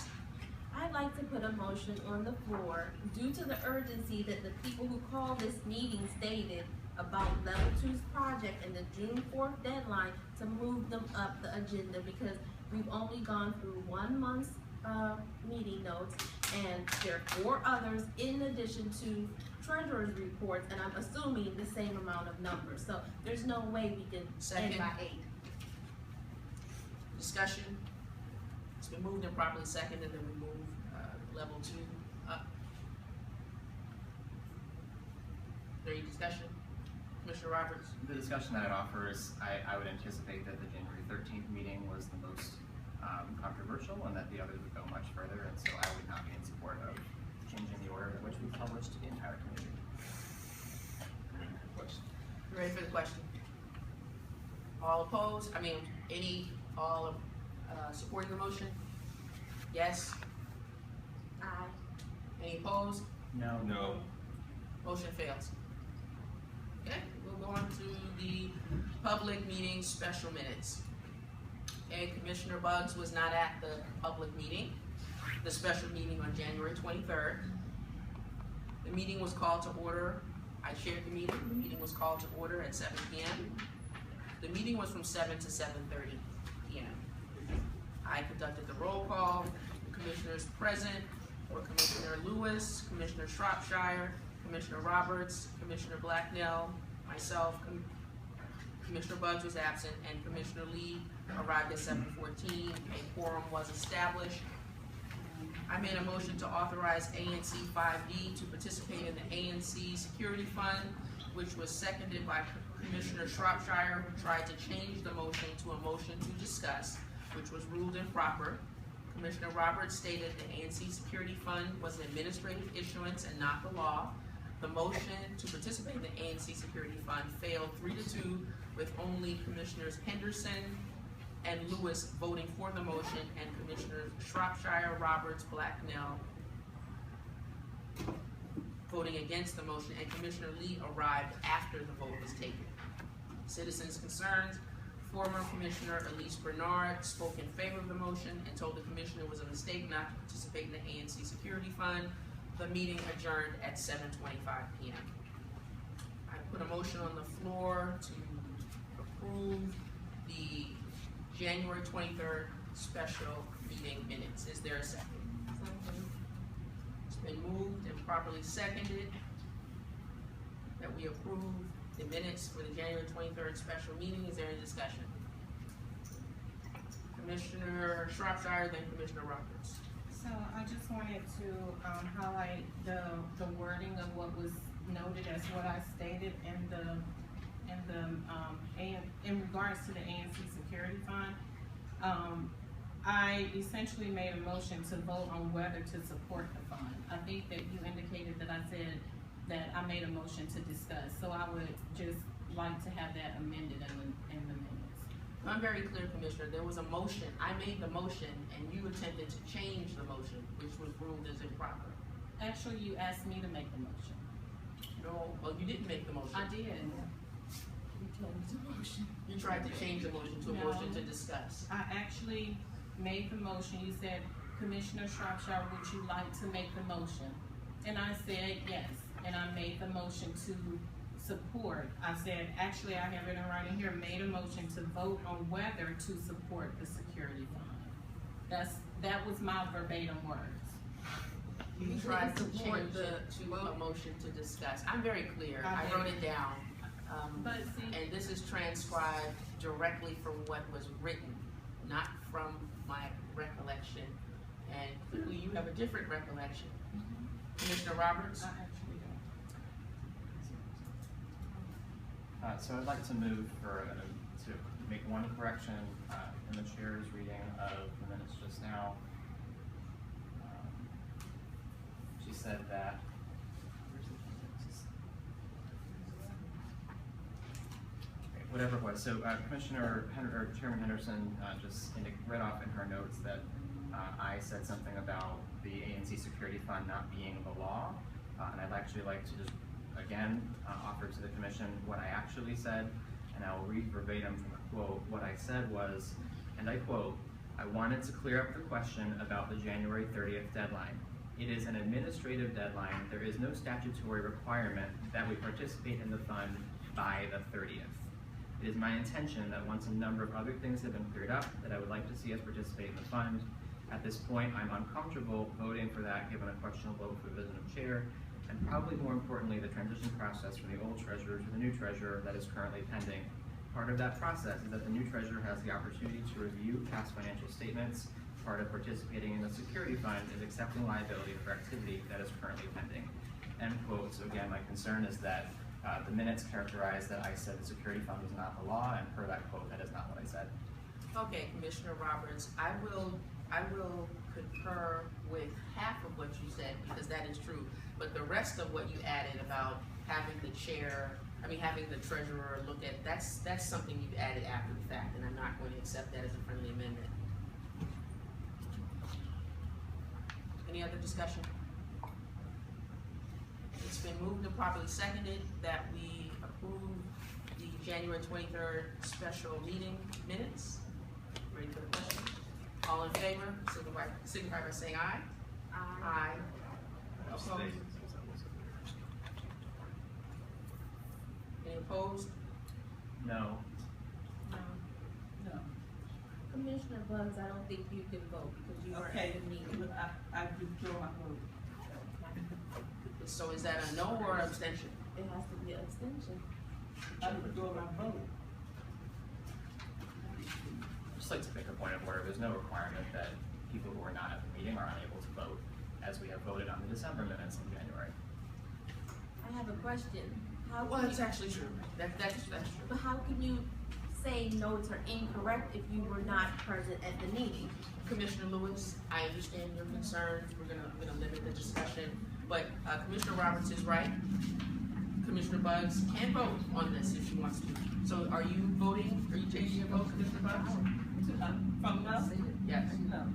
I'd like to put a motion on the floor due to the urgency that the people who called this meeting stated about level 2's project and the June 4th deadline to move them up the agenda because we've only gone through 1 month's meeting notes and there are 4 others in addition to treasurer's reports, and I'm assuming the same amount of numbers. So there's no way we can end Second. by 8. discussion. It's been moved and properly seconded, and then we move level 2 up. Is there any discussion? Commissioner Roberts? The discussion that I'd offer is I would anticipate that the January 13th meeting was the most controversial and that the others would go much further, and so I would not be in support of changing the order in which we published to the entire community. You ready for the question? All opposed? All supporting the motion? Yes? Aye. Any opposed? No. No. Motion fails. Okay, we'll go on to the public meeting special minutes. Okay, Commissioner Bugs was not at the public meeting, the special meeting on January 23rd. The meeting was called to order. I chaired the meeting. The meeting was called to order at 7 p.m. The meeting was from 7 to 7:30 p.m. I conducted the roll call. The commissioners present were Commissioner Lewis, Commissioner Shropshire, Commissioner Roberts, Commissioner Blacknell, myself, Commissioner Bugs was absent, and Commissioner Lee arrived at 7:14. A quorum was established. I made a motion to authorize ANC 5D to participate in the ANC Security Fund, which was seconded by Commissioner Shropshire, who tried to change the motion to a motion to discuss, which was ruled improper. Commissioner Roberts stated the ANC Security Fund was an administrative issuance and not the law. The motion to participate in the ANC Security Fund failed 3-2, with only Commissioners Henderson and Lewis voting for the motion, and Commissioners Shropshire, Roberts, Blacknell voting against the motion, and Commissioner Lee arrived after the vote was taken. Citizens' concerns. Former Commissioner Elise Bernard spoke in favor of the motion and told the Commissioner it was a mistake not to participate in the ANC Security Fund. The meeting adjourned at 7:25 p.m. I put a motion on the floor to approve the January 23rd special meeting minutes. Is there a second? It's been moved and properly seconded that we approve the minutes for the January 23rd special meeting. Is there any discussion? Commissioner Shropshire, then Commissioner Roberts. So I just wanted to highlight the wording of what was noted as what I stated in regards to the ANC Security Fund. I essentially made a motion to vote on whether to support the fund. I think that you indicated that I said that I made a motion to discuss, so I would just like to have that amended in the minutes. I'm very clear, Commissioner, there was a motion, I made the motion, and you attempted to change the motion, which was ruled as improper. Actually, you asked me to make the motion. No, well, you didn't make the motion. I did. You tried to change the motion to a No. motion to discuss. I actually made the motion. You said, Commissioner Shropshire, would you like to make the motion? And I said yes, and I made the motion to support. I said, actually, I have it in writing here, made a motion to vote on whether to support the security fund. That was my verbatim words. You tried to change it to a motion to discuss. I'm very clear, I wrote it down. But see, And this is transcribed directly from what was written, not from my recollection. And clearly you have a different recollection. Commissioner Roberts? I actually don't. So I'd like to move to make one correction in the chair's reading of the minutes just now. She said that, whatever it was, so Chairman Henderson just read off in her notes that I said something about the ANC security fund not being the law, and I'd actually like to just again offer to the commission what I actually said, and I will read verbatim from the quote. What I said was, and I quote, "I wanted to clear up the question about the January 30th deadline. It is an administrative deadline. There is no statutory requirement that we participate in the fund by the 30th. It is my intention that once a number of other things have been cleared up, that I would like to see us participate in the fund. At this point, I'm uncomfortable voting for that given a questionable vote for the position of chair, and probably more importantly, the transition process from the old treasurer to the new treasurer that is currently pending. Part of that process is that the new treasurer has the opportunity to review past financial statements. Part of participating in the security fund is accepting liability for activity that is currently pending." End quote. So again, my concern is that the minutes characterize that I said the security fund was not the law, and per that quote, that is not what I said. Okay, Commissioner Roberts, I will concur with half of what you said, because that is true. But the rest of what you added about having the treasurer look at, that's something you've added after the fact, and I'm not going to accept that as a friendly amendment. Any other discussion? It's been moved and properly seconded that we approve the January 23rd special meeting minutes. Ready for the question? All in favor, signify by saying aye. Aye. Opposed? Any opposed? No. No. Commissioner Bugs, I don't think you can vote because you were Okay, at the meeting. I withdraw my vote. So is that a no or an abstention? It has to be an abstention. I withdraw my vote. I'd just like to make a point of order. There's no requirement that people who are not at the meeting are unable to vote, as we have voted on the December minutes in January. I have a question. How Well, can it's you, actually true. That's true. but how can you say notes are incorrect if you were not present at the meeting? Commissioner Lewis, I understand your concerns. We're gonna limit the discussion, but Commissioner Roberts is right. Commissioner Bugs can vote on this if she wants to. So are you voting? Are you changing your vote, Commissioner Bugs? From no? Yes. No.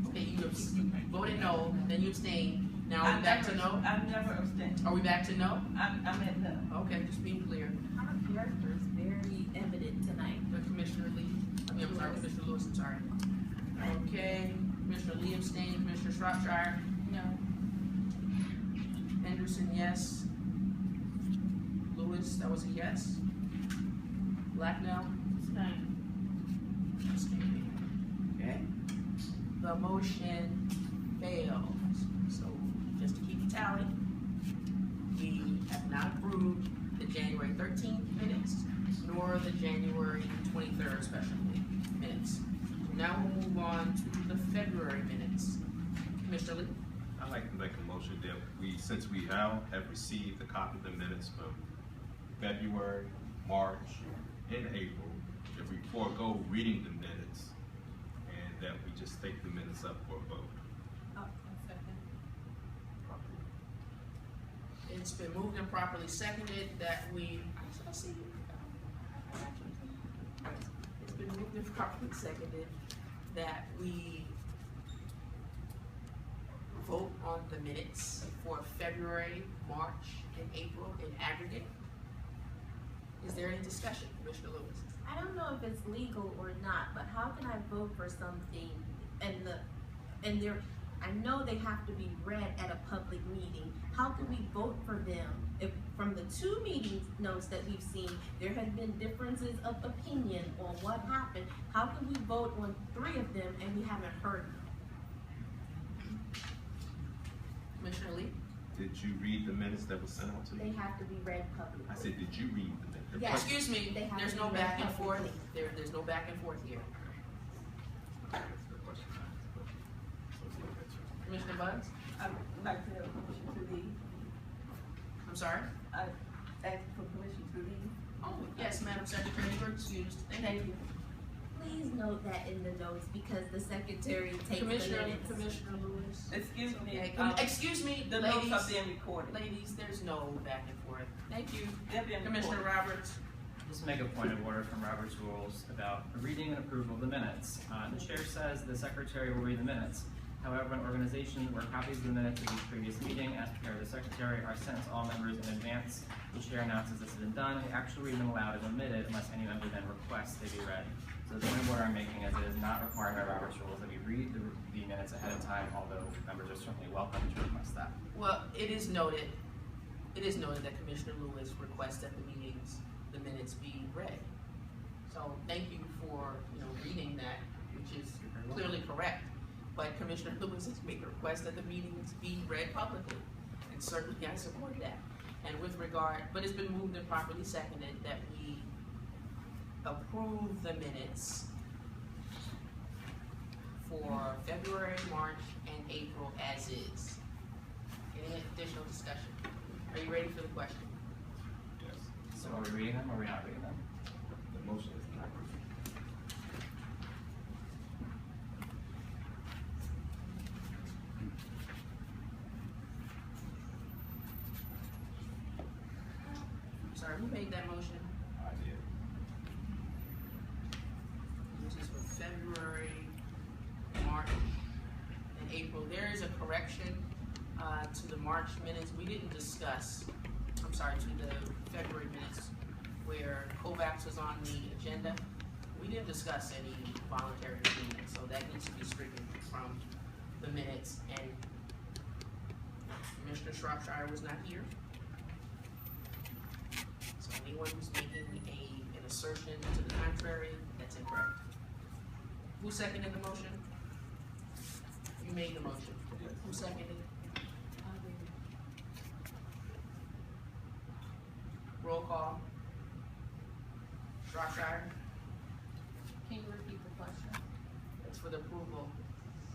Okay, you voted no, then you abstained. Now are we back to no? I've never abstained. Are we back to no? I'm at no. Okay, just being clear. Our character is very evident tonight. But Commissioner Lee, I'm sorry, Commissioner Lewis, I'm sorry. Okay, Commissioner Lee abstained, Commissioner Shropshire, No. Henderson, yes. Lewis, that was a yes. Blacknell? Abstained. Okay. The motion fails. So just to keep a tally, we have not approved the January 13th minutes, nor the January 23rd special minutes. Now we'll move on to the February minutes. Commissioner Lee? I'd like to make a motion that since we now have received a copy of the minutes from February, March, and April, if we forego reading the minutes that we just take the minutes up for a vote. It's been moved and properly seconded that we, I see you. It's been moved and properly seconded that we vote on the minutes for February, March, and April in aggregate. Is there any discussion, Commissioner Lewis? I don't know if it's legal or not, but how can I vote for something and I know they have to be read at a public meeting. How can we vote for them if from the 2 meeting notes that we've seen, there has been differences of opinion on what happened? How can we vote on 3 of them and we haven't heard them? Commissioner Lee? Did you read the minutes that were sent out to They you? have to be read publicly. I said, did you read the minutes? Yeah. Excuse me, They have there's to no be read back and forth. publicly. There's no back and forth here. Commissioner Buds? I'd like to have permission to leave. I'm sorry? I ask for permission to leave. Oh, yes, Madam Secretary, you're excused. Thank you. Please note that in the notes because the secretary takes the minutes. Commissioner Lewis? Excuse me, Excuse me, the notes are ladies, being recorded. ladies, there's no back and forth. Thank you. They're being Commissioner recorded. Roberts? Just make a point of order from Robert's rules about reading and approval of the minutes. The chair says the secretary will read the minutes. However, an organization where copies of the minutes of each previous meeting, as prepared by the secretary, are sent to all members in advance, the chair announces this has been done. The actual reading them aloud is omitted unless any member then requests they be read. So the point of order I'm making is it is not required by Robert's rules that we read the minutes ahead of time, although members are certainly welcome to request that. Well, it is noted that Commissioner Lewis requests that the minutes be read. So thank you for, reading that, which is clearly correct. But Commissioner Lewis has made a request that the meetings be read publicly, and certainly I support that. And with regard, but it's been moved and properly seconded that we approve the minutes for February, March, and April as is. Any additional discussion? Are you ready for the question? Yes. So are we reading them or are we not reading them? The motion is not approved. Sorry, who made that motion? I did. Which is for February, March, and April. There is a correction to the March minutes. We didn't discuss, I'm sorry, to the February minutes where Kovacs was on the agenda. We didn't discuss any voluntary agreement, so that needs to be stricken from the minutes. And Commissioner Shropshire was not here. So anyone who's making an assertion to the contrary, that's incorrect. Who seconded the motion? You made the motion. Yes. Who seconded? Roll call. Shropshire, Can you repeat the question? it's for the approval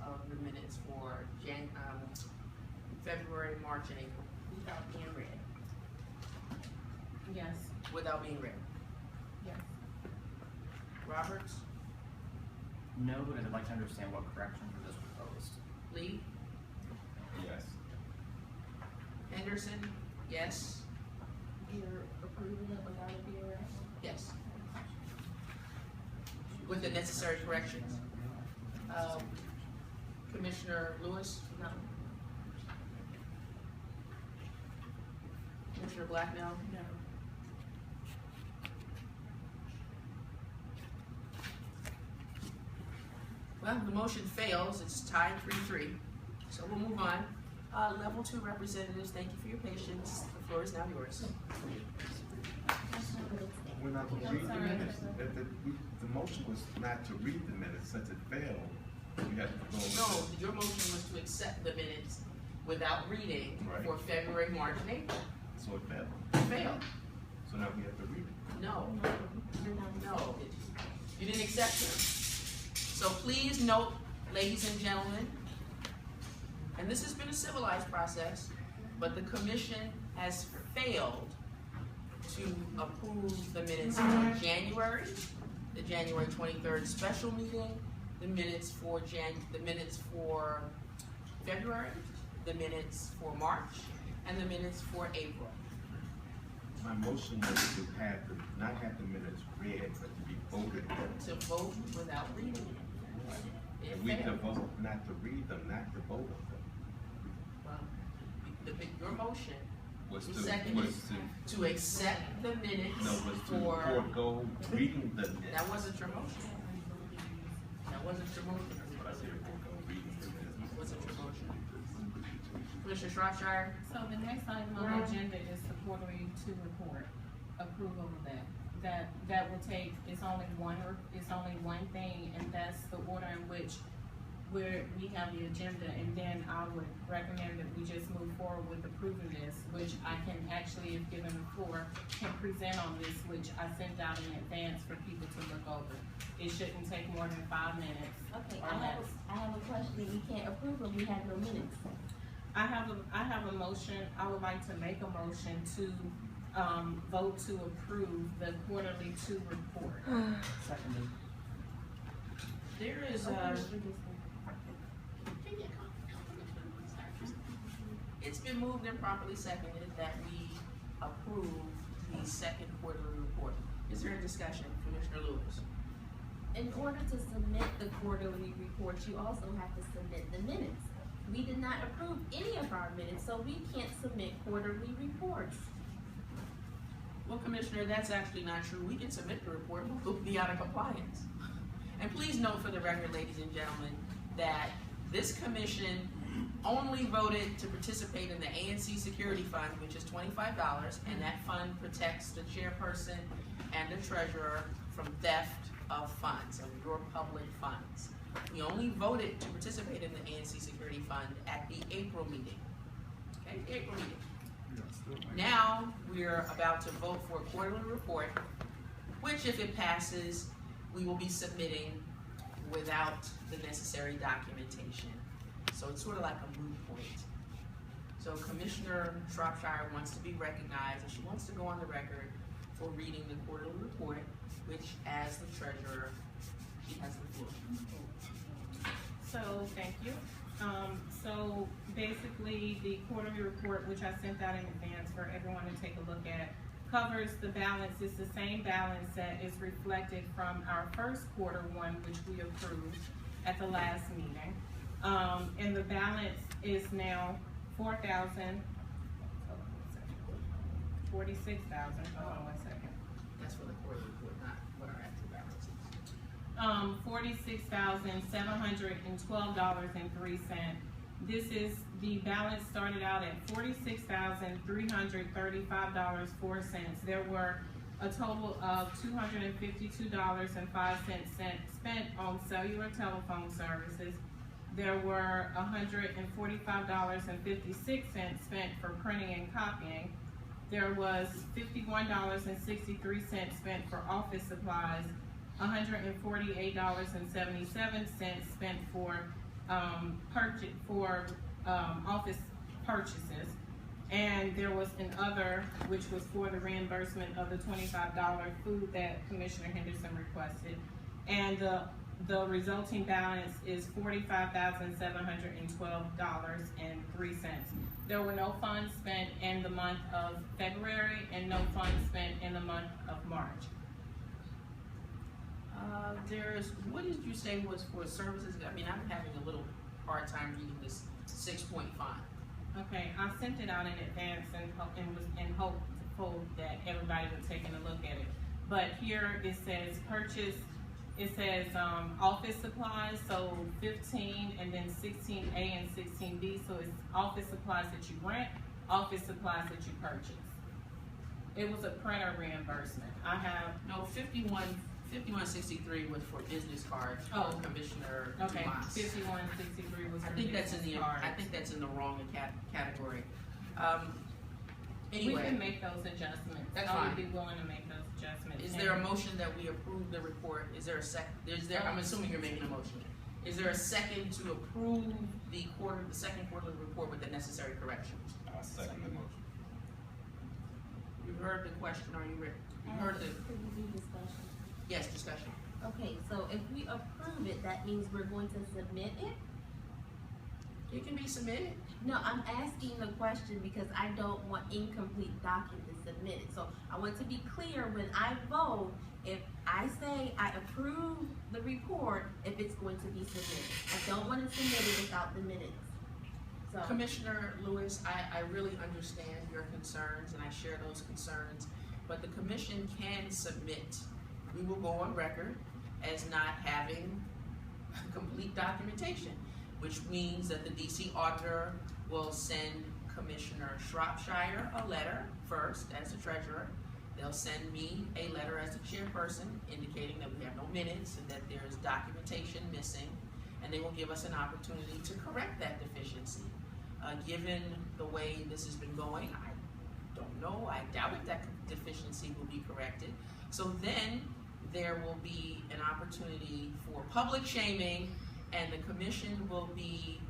of the minutes for February, March, and April, Without being read. Yes. without being read. Yes. Roberts, No, because I'd like to understand what corrections were just proposed. Lee, Yes. Henderson, yes, You're approving it without it being read? yes. With the necessary corrections. Commissioner Lewis, No. Commissioner Blacknell, No. well, the motion fails, it's tied 3-3, so we'll move on. Level 2 representatives, thank you for your patience, the floor is now yours. We're not gonna read the minutes. The motion was not to read the minutes. Since it failed, we had to go. No, your motion was to accept the minutes without reading Right. for February, March, and April. So it failed. It failed. So now we have to read it. No, You're not. no, you didn't accept them. So please note, ladies and gentlemen, and this has been a civilized process, but the commission has failed to approve the minutes for January, the January 23rd special meeting, the minutes for the minutes for February, the minutes for March, and the minutes for April. My motion was to have not have the minutes read, but to be voted on. To vote without reading it. It And we to failed. vote, not to read them, not to vote on them. Well, your motion Was was to, seconded was to accept the minutes no, was to for, forego reading the minutes. that wasn't your motion. That wasn't your motion. But I said forego reading the minutes. Wasn't your motion. Commissioner Shropshire? So the next item on the agenda is the quarterly two report, approval of that. That will take, it's only one thing, and that's the order in which we have the agenda, and then I would recommend that we just move forward with approving this, which I can actually, if given the floor, can present on this, which I sent out in advance for people to look over. It shouldn't take more than 5 minutes Okay, or less. I have a question. We can't approve them. We have no minutes. I have a motion. I would like to make a motion to vote to approve the quarterly two report. Seconded. There is it's been moved and properly seconded that we approve the second quarterly report. Is there a discussion, Commissioner Lewis? In order to submit the quarterly report, you also have to submit the minutes. We did not approve any of our minutes, so we can't submit quarterly reports. Well, Commissioner, that's actually not true. We can submit the report, but we'll be out of compliance. And please note for the record, ladies and gentlemen, that this commission only voted to participate in the ANC Security Fund, which is $25, and that fund protects the chairperson and the treasurer from theft of funds, of your public funds. We only voted to participate in the ANC Security Fund at the April meeting. Okay, the April meeting. Now, we're about to vote for a quarterly report, which if it passes, we will be submitting without the necessary documentation. So it's sort of like a moot point. So Commissioner Shropshire wants to be recognized, and she wants to go on the record for reading the quarterly report, which as the treasurer, she has the floor. So, thank you. So basically, the quarterly report, which I sent out in advance for everyone to take a look at, covers the balance. It's the same balance that is reflected from our first quarter one, which we approved at the last meeting. And the balance is now $46,000. Hold on one second. That's for the quarterly report, not what our actual balance is. $46,712.03. This is, the balance started out at $46,335.04. There were a total of $252.05 spent on cellular telephone services. There were $145.56 spent for printing and copying. There was $51.63 spent for office supplies, $148.77 spent for office purchases, and there was an other, which was for the reimbursement of the $25 food that Commissioner Henderson requested, and the resulting balance is $45,712.03. There were no funds spent in the month of February and no funds spent in the month of March. What did you say was for services? I mean, I'm having a little hard time reading this 6.5. Okay, I sent it out in advance and was in hope that everybody would take a look at it. But here it says purchase. It says office supplies, so 15 and then 16A and 16B. So it's office supplies that you rent, office supplies that you purchase. It was a printer reimbursement. I have No, 5163 was for business cards for Commissioner okay. Dumas. 5163 was. I think that's in the wrong category. Anyway, we can make those adjustments. That's I fine. would be willing to make those adjustments. Is there a motion that we approve the report? Is there a second? I'm assuming you're making a motion. Is there a second to approve the second quarterly report with the necessary corrections? I second the motion. You heard the question. Are you ready? You heard the Could we do discussion? yes discussion. Okay, so if we approve it, that means we're going to submit it? It can be submitted. No, I'm asking the question because I don't want incomplete documents submitted. So I want to be clear when I vote, if I say I approve the report, if it's going to be submitted. I don't want to submit it without the minutes. So, Commissioner Lewis, I really understand your concerns and I share those concerns, but the commission can submit. We will go on record as not having complete documentation, which means that the DC auditor will send Commissioner Shropshire a letter first as the treasurer. They'll send me a letter as the chairperson indicating that we have no minutes and that there is documentation missing, and they will give us an opportunity to correct that deficiency. Given the way this has been going, I don't know, I doubt if that deficiency will be corrected. So then there will be an opportunity for public shaming, and the commission will be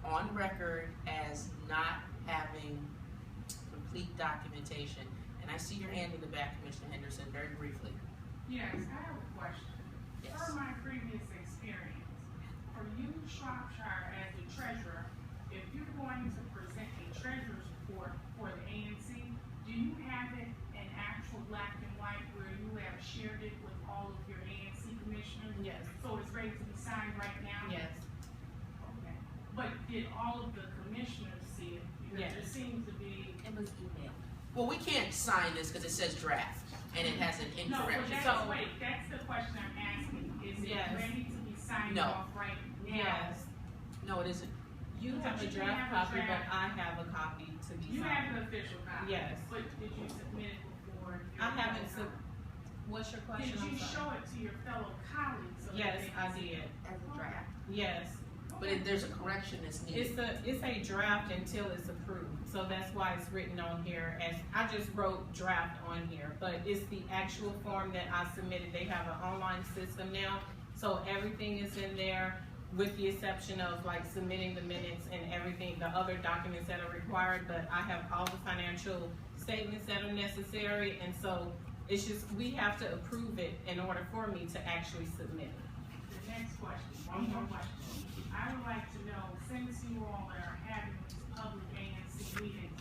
on record as not having complete documentation. And I see your hand in the back, Commissioner Henderson, very briefly. Yes, I have a question. Yes. Per my previous experience, for you, Shropshire, as the treasurer, if you're going to present a treasurer's report for the ANC, do you have it in actual black and white where you have shared it with all of your ANC commissioners? Yes. So it's ready to be signed right now? Yes. Okay. But did all of the commissioners see it? Because Yes. there seems to be. it was emailed. Well, we can't sign this because it says draft and it has an No, but incorrect. that's, wait, that's the question I'm asking. Is it Yes. ready to be signed No. off right now? Yes. No, it isn't. You But have a you draft have a copy, but draft. I have a copy to be You have signed. an official copy? Yes. But did you submit it before? I haven't what's your question? Did you I'm sorry. show it to your fellow colleagues? So that Yes, they I can see did. it? As a draft. Yes. But there's a correction that's needed. It's a draft until it's approved, so that's why it's written on here as, I just wrote draft on here, but it's the actual form that I submitted. They have an online system now, so everything is in there with the exception of like submitting the minutes and everything, the other documents that are required, but I have all the financial statements that are necessary, and so it's just, we have to approve it in order for me to actually submit it. The next question, one more question. I would like to know, since you all are having these public ANC meetings,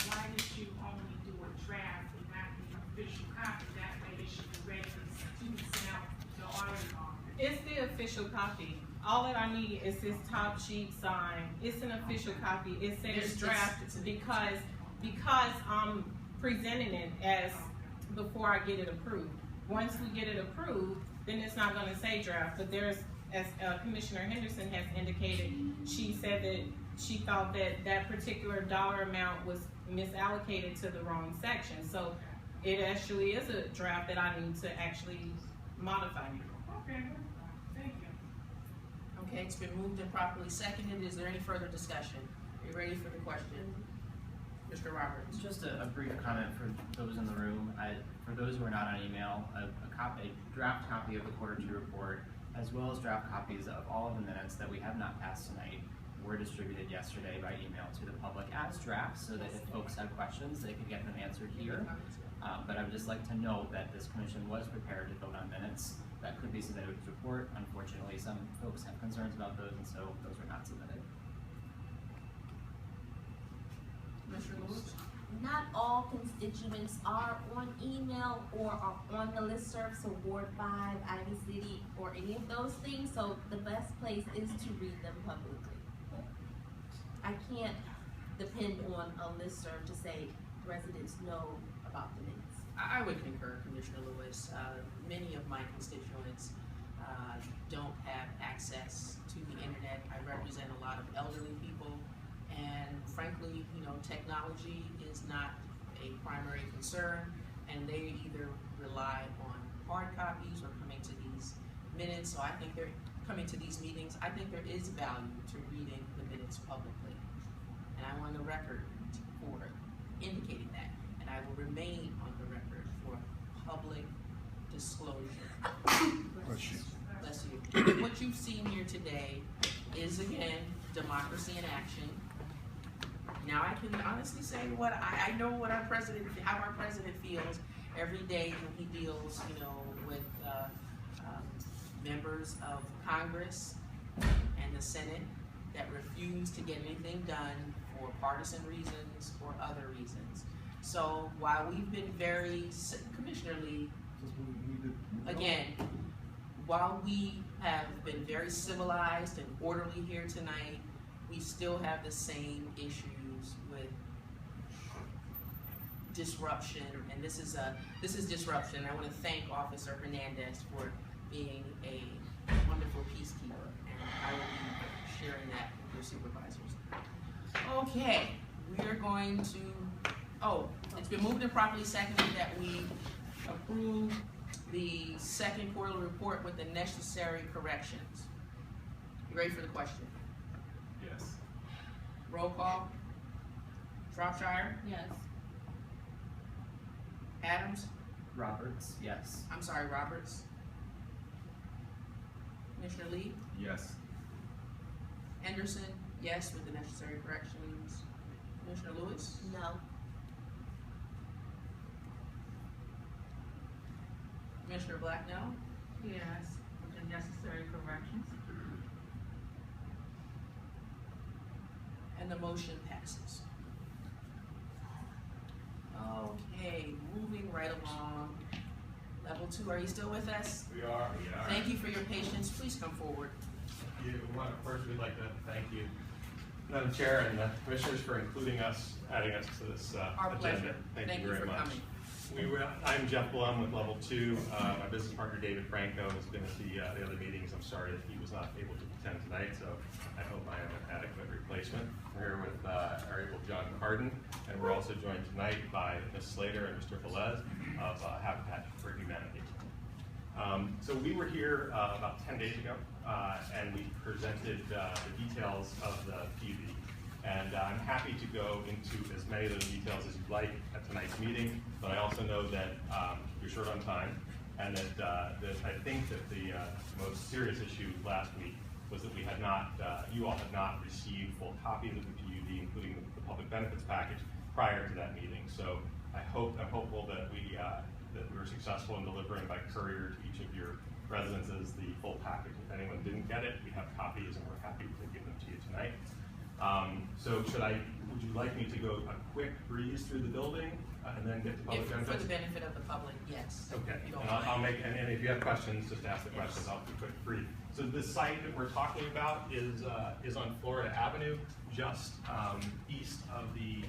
why did you only do a draft and not the official copy? That way it should be ready to be sent out to the auditor's office. It's the official copy. All that I need is this top sheet signed. It's an official copy. It says draft because I'm presenting it as before I get it approved. Once we get it approved, then it's not gonna say draft, but there's, as Commissioner Henderson has indicated, she said that she thought that that particular dollar amount was misallocated to the wrong section. So it actually is a draft that I need to actually modify. Okay, thank you. Okay, it's been moved and properly seconded. Is there any further discussion? Are you ready for the question? Mr. Roberts. Just a brief comment for those in the room. For those who are not on email, a draft copy of the quarter two report, as well as draft copies of all of the minutes that we have not passed tonight, were distributed yesterday by email to the public as drafts, so that if folks have questions, they can get them answered here. But I would just like to note that this commission was prepared to vote on minutes that could be submitted with the report. Unfortunately, some folks have concerns about those, and so those were not submitted. Mr. Lewis? Not all constituents are on email or are on the listserv, so Ward 5, Ivy City, or any of those things, so the best place is to read them publicly. I can't depend on a listserv to say residents know about the minutes. I would concur, Commissioner Lewis. Many of my constituents don't have access to the internet. I represent a lot of elderly people, and frankly, technology is not a primary concern, and they either rely on hard copies or coming to these minutes. So I think they're coming to these meetings. I think there is value to reading the minutes publicly, and I'm on the record for indicating that, and I will remain on the record for public disclosure. Bless you. What you've seen here today is, again, democracy in action. Now I can honestly say what I know what how our president feels every day when he deals, with members of Congress and the Senate that refuse to get anything done for partisan reasons or other reasons. So while we've been very, Commissioner Lee, again, while we have been very civilized and orderly here tonight, we still have the same issues with disruption, and this is disruption. I want to thank Officer Hernandez for being a wonderful peacekeeper, and I will be sharing that with your supervisors. Okay, we are going to, it's been moved and properly seconded that we approve the second quarterly report with the necessary corrections. You ready for the question? Yes. Roll call. Shropshire? Yes. Adams? Roberts, yes. I'm sorry, Roberts. Commissioner Lee? Yes. Henderson? Yes, with the necessary corrections. Commissioner Lewis? No. Commissioner Black, no? Yes, with the necessary corrections. And the motion passes. Okay, moving right along. Level 2, are you still with us? We are. Thank you for your patience. Please come forward. First, we'd like to thank you, Madam Chair and the Commissioners, for including us, adding us to this Our agenda. pleasure. Thank you very for much. coming. I'm Jeff Blum with Level 2. My business partner David Franco has been at the other meetings. I'm sorry that he was not able to attend tonight, so I hope I am an adequate replacement. We're here with our able John Carden, and we're also joined tonight by Ms. Slater and Mr. Velez of Habitat for Humanity. So we were here about 10 days ago, and we presented the details of the PUD. And I'm happy to go into as many of those details as you'd like at tonight's meeting, but I also know that you're short on time, and that I think that the most serious issue last week was that we had not, you all had not received full copies of the PUD, including the public benefits package, prior to that meeting. So I'm hopeful that we were successful in delivering by courier to each of your residences the full package. If anyone didn't get it, we have copies, and we're happy to give them to you tonight. So would you like me to go a quick breeze through the building and then get to public benefits? For the benefit of the public, yes. Okay, You don't and mind. I'll make, and if you have questions, just ask the questions, I'll be quick brief. So the site that we're talking about is on Florida Avenue, just east of the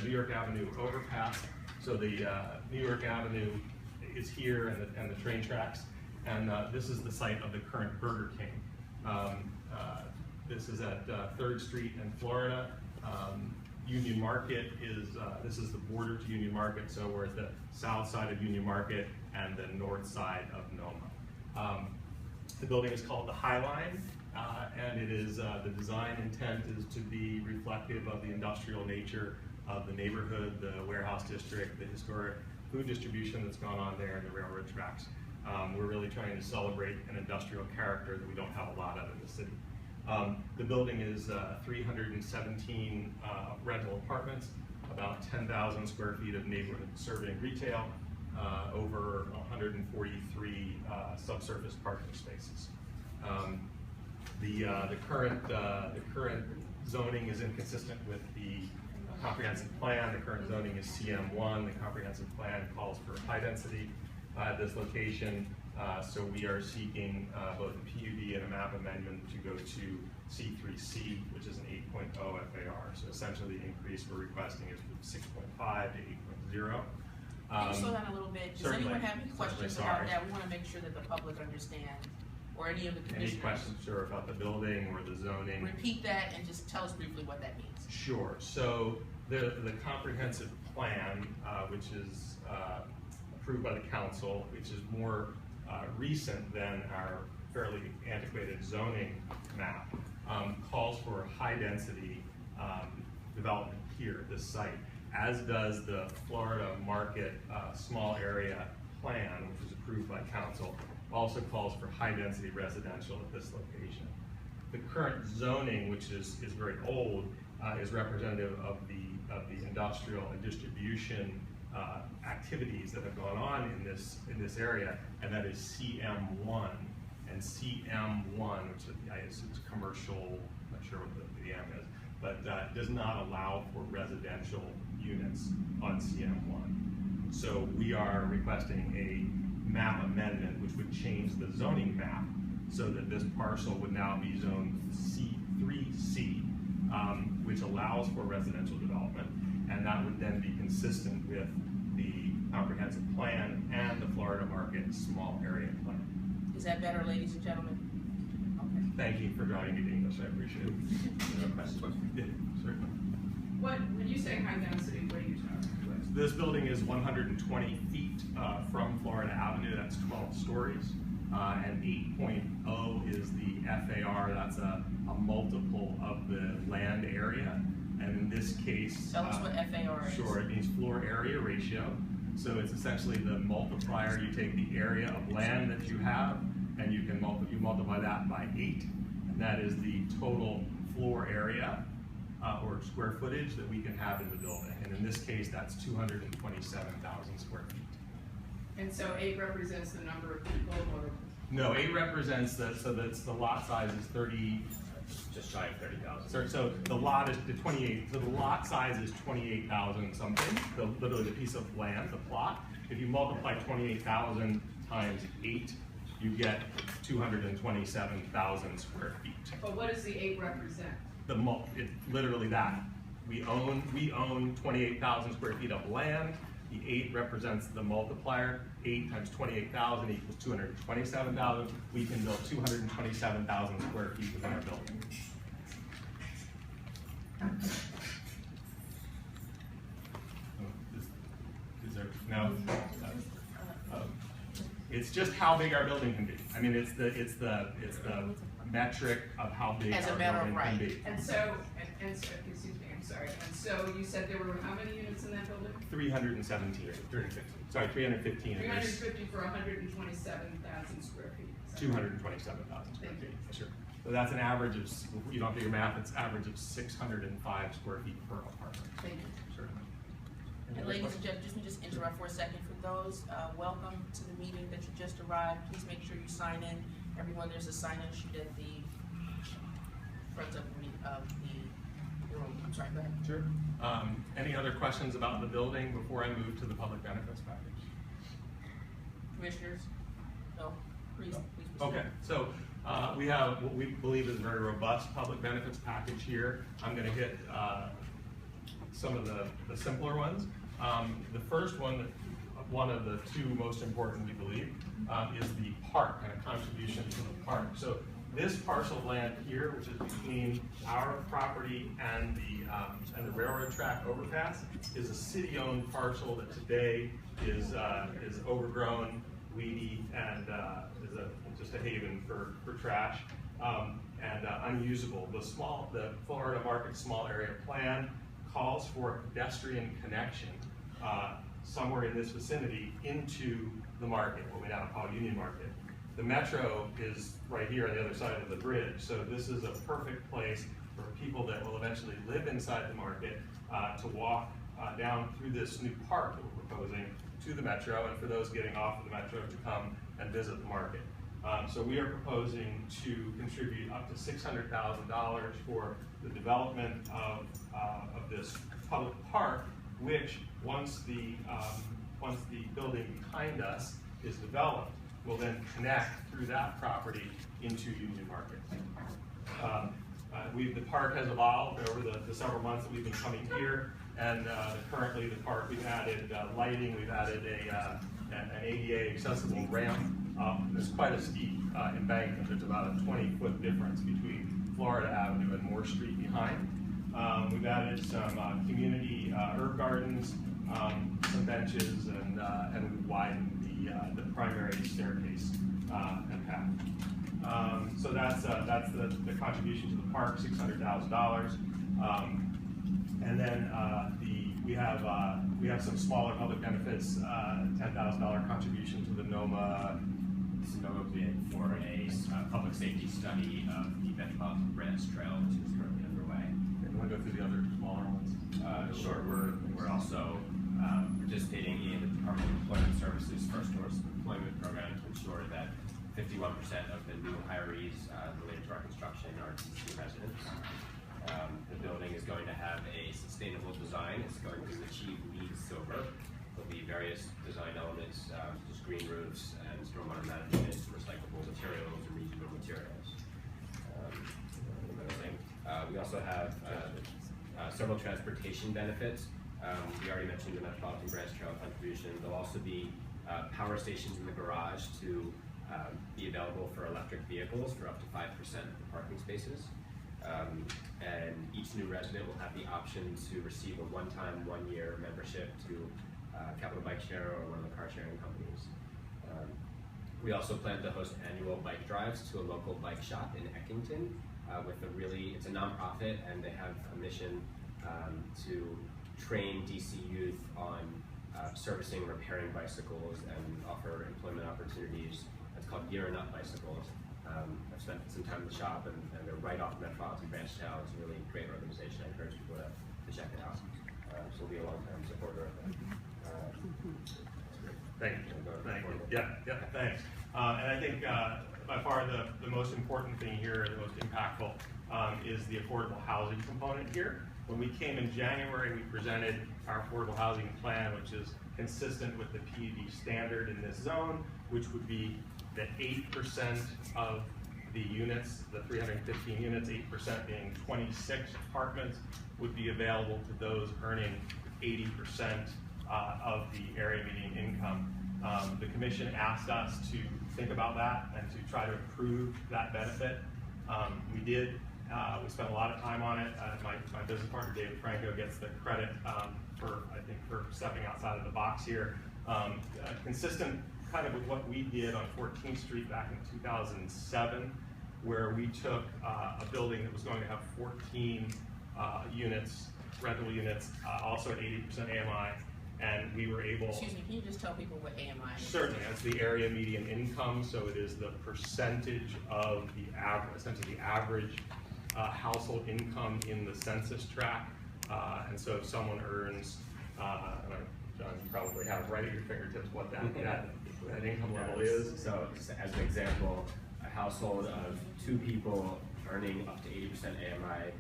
New York Avenue overpass. So the New York Avenue is here, and the train tracks, and this is the site of the current Burger King. This is at 3rd Street in Florida. Union Market is, this is the border to Union Market, so we're at the south side of Union Market and the north side of Noma. The building is called the High Line, and it is, the design intent is to be reflective of the industrial nature of the neighborhood, the warehouse district, the historic food distribution that's gone on there, and the railroad tracks. We're really trying to celebrate an industrial character that we don't have a lot of in the city. The building is 317 rental apartments, about 10,000 square feet of neighborhood serving retail, over 143 subsurface parking spaces. The current zoning is inconsistent with the comprehensive plan. The current zoning is CM1. The comprehensive plan calls for high density at this location. So we are seeking both a PUD and a map amendment to go to C3C, which is an 8.0 FAR. So essentially the increase we're requesting is from 6.5 to 8.0. Can you slow down a little bit? Does Certainly. anyone have any questions Certainly, about sorry. that? We want to make sure that the public understands, or any of the Any commissioners. questions, sure, about the building or the zoning? Repeat that and just tell us briefly what that means. Sure. So the comprehensive plan, which is approved by the council, which is more recent than our fairly antiquated zoning map, calls for high density development here at this site, as does the Florida Market small area plan, which was approved by council, also calls for high density residential at this location. The current zoning, which is very old, is representative of the industrial and distribution activities that have gone on in this area, and that is CM1. And CM1, which I assume is commercial, I'm not sure what the M is, but does not allow for residential units on CM1. So we are requesting a map amendment which would change the zoning map so that this parcel would now be zoned C3C, which allows for residential development, and that would then be consistent with the comprehensive plan and the Florida Market small area plan. Is that better, ladies and gentlemen? Okay. Thank you for drawing me to English, I appreciate it. Yeah, certainly. When you say high density, what are you talking about? This building is 120 feet from Florida Avenue, that's 12 stories. And 8.0 is the FAR, that's a multiple of the land area. And in this case— Tell us what FAR is. Sure, it means floor area ratio. So it's essentially the multiplier. You take the area of land that you have, and you can multiply that by 8, and that is the total floor area or square footage that we can have in the building. And in this case, that's 227,000 square feet. And so 8 represents the number of people, or? No, 8 represents so that's the lot size is 30, Just shy of 30,000. so the lot is the 28, so the lot size is 28,000 something, literally the piece of land, the plot. If you multiply 28,000 times 8, you get 227,000 square feet. But what does the 8 represent? It's literally that. We own 28,000 square feet of land. The 8 represents the multiplier. 8 times 28,000 equals 227,000. We can build 227,000 square feet within our building. Is there no? It's just how big our building can be. I mean, it's the metric of how big As a our matter of building right. can be. And so, excuse me, I'm sorry. And so you said there were how many units in that building? 317, 315. Sorry, 315. 350 for 127,000 square feet. 227,000 square Thank you. feet. Sure. So that's an average of, you don't do your math, it's average of 605 square feet per apartment. Thank you. Certainly. And ladies and gentlemen, let me just interrupt for a second. For those, welcome to the meeting that you just arrived. Please make sure you sign in. Everyone, there's a sign-in sheet at the front of the room. I'm sorry, go ahead. Sure. Any other questions about the building before I move to the public benefits package? Commissioners? No? Please proceed. Okay, so we have what we believe is a very robust public benefits package here. I'm going to hit some of the simpler ones. The first one of the two most important, we believe, is the park and a contribution to the park. So this parcel of land here, which is between our property and the railroad track overpass, is a city-owned parcel that today is overgrown, weedy, and is just a haven for trash and unusable. The Florida Market Small Area Plan calls for a pedestrian connection somewhere in this vicinity into the market, what we now call Union Market. The metro is right here on the other side of the bridge, so this is a perfect place for people that will eventually live inside the market to walk down through this new park that we're proposing to the metro, and for those getting off of the metro to come and visit the market. So we are proposing to contribute up to $600,000 for the development of this public park, which once the building behind us is developed, will then connect through that property into Union Market. The park has evolved over the several months that we've been coming here, and currently the park, we've added lighting, we've added an ADA accessible ramp. There's quite a steep embankment. There's about a 20-foot difference between Florida Avenue and Moore Street behind. We've added some community herb gardens, some benches, and we've widened the primary staircase and path. So that's the contribution to the park, $600,000. And then we have some smaller public benefits, $10,000 contribution to the NOMA. This is NOMA bid for a public safety study of the Metropolitan Branch Trail, which is currently underway. You want to go through the other smaller ones? Sure. We're also participating in the Department of Employment Services First Source Employment Program to ensure that 51% of the new hirees related to our construction are DC residents. The building is going to have a sustainable design. It's going to achieve LEED Silver. There'll be various design elements, just green roofs and stormwater management, recyclable materials, and reusable materials. We also have several transportation benefits. We already mentioned the Metropolitan Branch Trail contribution. There'll also be power stations in the garage to be available for electric vehicles for up to 5% of the parking spaces. And each new resident will have the option to receive a one-time, one-year membership to Capital Bike Share or one of the car sharing companies. We also plan to host annual bike drives to a local bike shop in Eckington it's a nonprofit, and they have a mission to train DC youth on servicing and repairing bicycles and offer employment opportunities. It's called Gearing Up Bicycles. I've spent some time in the shop, and they're right off Metropolitan Branch Trail. It's a really great organization. I encourage people to check it out. So we'll be a long-time supporter of it. Thank you. Thank you. Yeah, thanks. And I think by far the most important thing here, the most impactful, is the affordable housing component here. When we came in January, we presented our affordable housing plan, which is consistent with the PUD standard in this zone, which would be that 8% of the units, the 315 units, 8% being 26 apartments, would be available to those earning 80% of the area median income. The commission asked us to think about that and to try to improve that benefit. We did. We spent a lot of time on it. My business partner, David Franco, gets the credit for stepping outside of the box here. Consistent kind of with what we did on 14th Street back in 2007, where we took a building that was going to have 14 units, rental units, also at 80% AMI, and we were able... Excuse me, can you just tell people what AMI is? Certainly, that's the area median income, so it is the percentage of the average, essentially the average household income in the census tract. And so if someone earns, John, you probably have right at your fingertips what that income level is. So as an example, a household of 2 people earning up to 80% AMI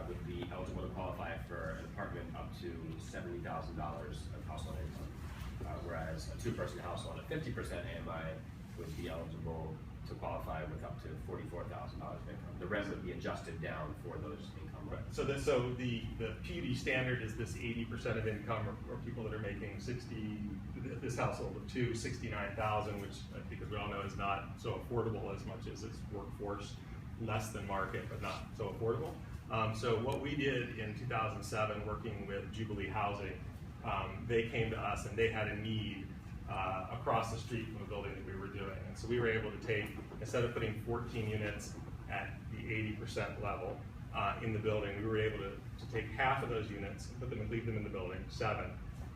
would be eligible to qualify for an apartment up to $70,000 of household income, whereas a 2-person household at 50% AMI would be eligible to qualify with up to $44,000 of income. The rent would be adjusted down for those income levels. So the PUD standard is this 80% of income, or people that are making this household of 2, 69,000, which I think, as we all know, is not so affordable as much as its workforce, less than market, but not so affordable. So what we did in 2007, working with Jubilee Housing, they came to us and they had a need across the street from the building that we were doing. And so we were able to take, instead of putting 14 units at the 80% level in the building, we were able to take half of those units and put them and leave them in the building, 7.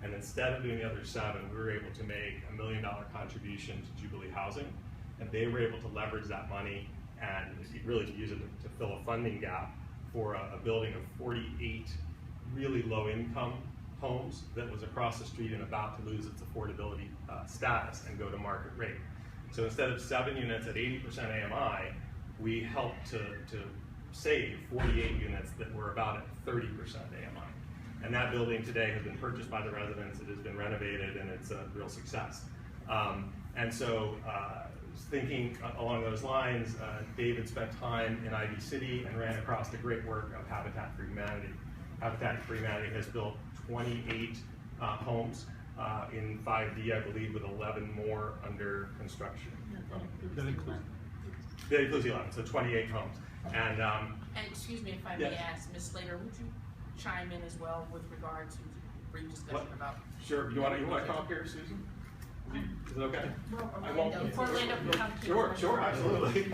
And instead of doing the other 7, we were able to make $1 million contribution to Jubilee Housing. And they were able to leverage that money and really to use it to fill a funding gap for a building of 48 really low income homes that was across the street and about to lose its affordability status and go to market rate. So instead of 7 units at 80% AMI, we helped to save 48 units that were about at 30% AMI. And that building today has been purchased by the residents, it has been renovated, and it's a real success. And so thinking along those lines, David spent time in Ivy City and ran across the great work of Habitat for Humanity. Habitat for Humanity has built 28 homes in 5D, I believe, with 11 more under construction. That includes the 11, so 28 homes. And excuse me if I may ask, Ms. Slater, would you chime in as well with regard to brief discussion about? Sure. You want to come up here, Susan? Is it okay? Orlando can come too. Sure, absolutely.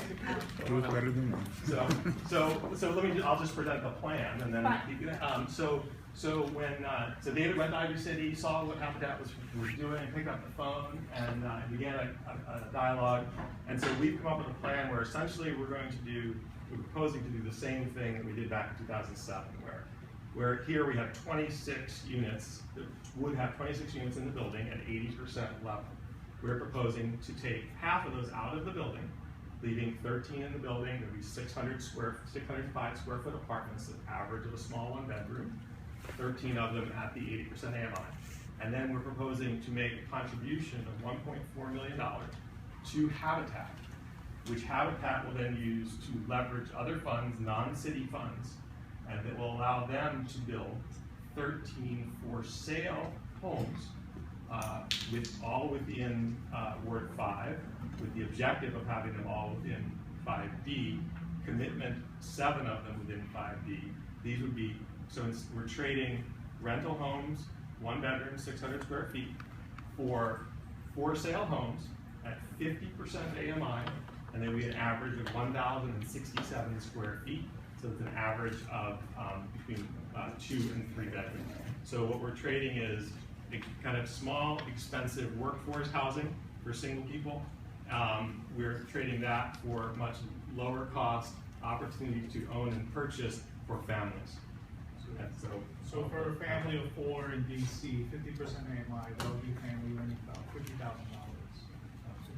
So let me. I'll just present the plan, and then so David went to Ivy City, saw what Habitat was doing, picked up the phone, and began a dialogue. And so we've come up with a plan where essentially we're proposing to do the same thing that we did back in 2007, where Where here we have 26 units, would have 26 units in the building at 80% level. We're proposing to take half of those out of the building, leaving 13 in the building. There'll be 605 square foot apartments, the average of a small one bedroom, 13 of them at the 80% AMI. And then we're proposing to make a contribution of $1.4 million to Habitat, which Habitat will then use to leverage other funds, non-city funds, and that will allow them to build 13 for sale homes all within Ward 5, with the objective of having them all within 5B, commitment 7 of them within 5B. These would be, so we're trading rental homes, 1 bedroom, 600 square feet, for sale homes at 50% AMI, and then we an average of 1,067 square feet. So it's an average of between 2 and 3 bedrooms. So what we're trading is a kind of small, expensive workforce housing for single people. We're trading that for much lower cost opportunity to own and purchase for families. So for a family of 4 in DC, 50% AMI, that would be a family renting about $50,000,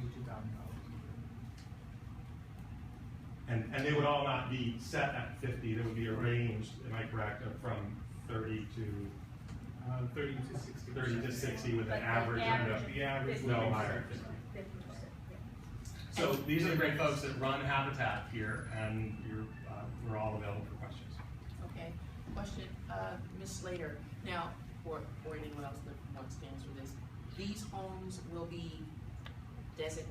$52,000. And they would all not be set at 50, they would be arranged, am I correct, from 30 to 30 to 60. 30 to 60 with an But average of the average no would be higher. 50%, yeah. So these are the great folks that run Habitat here, and we're all available for questions. Okay, question, Ms. Slater, now, or anyone else that wants to answer this, these homes will be designated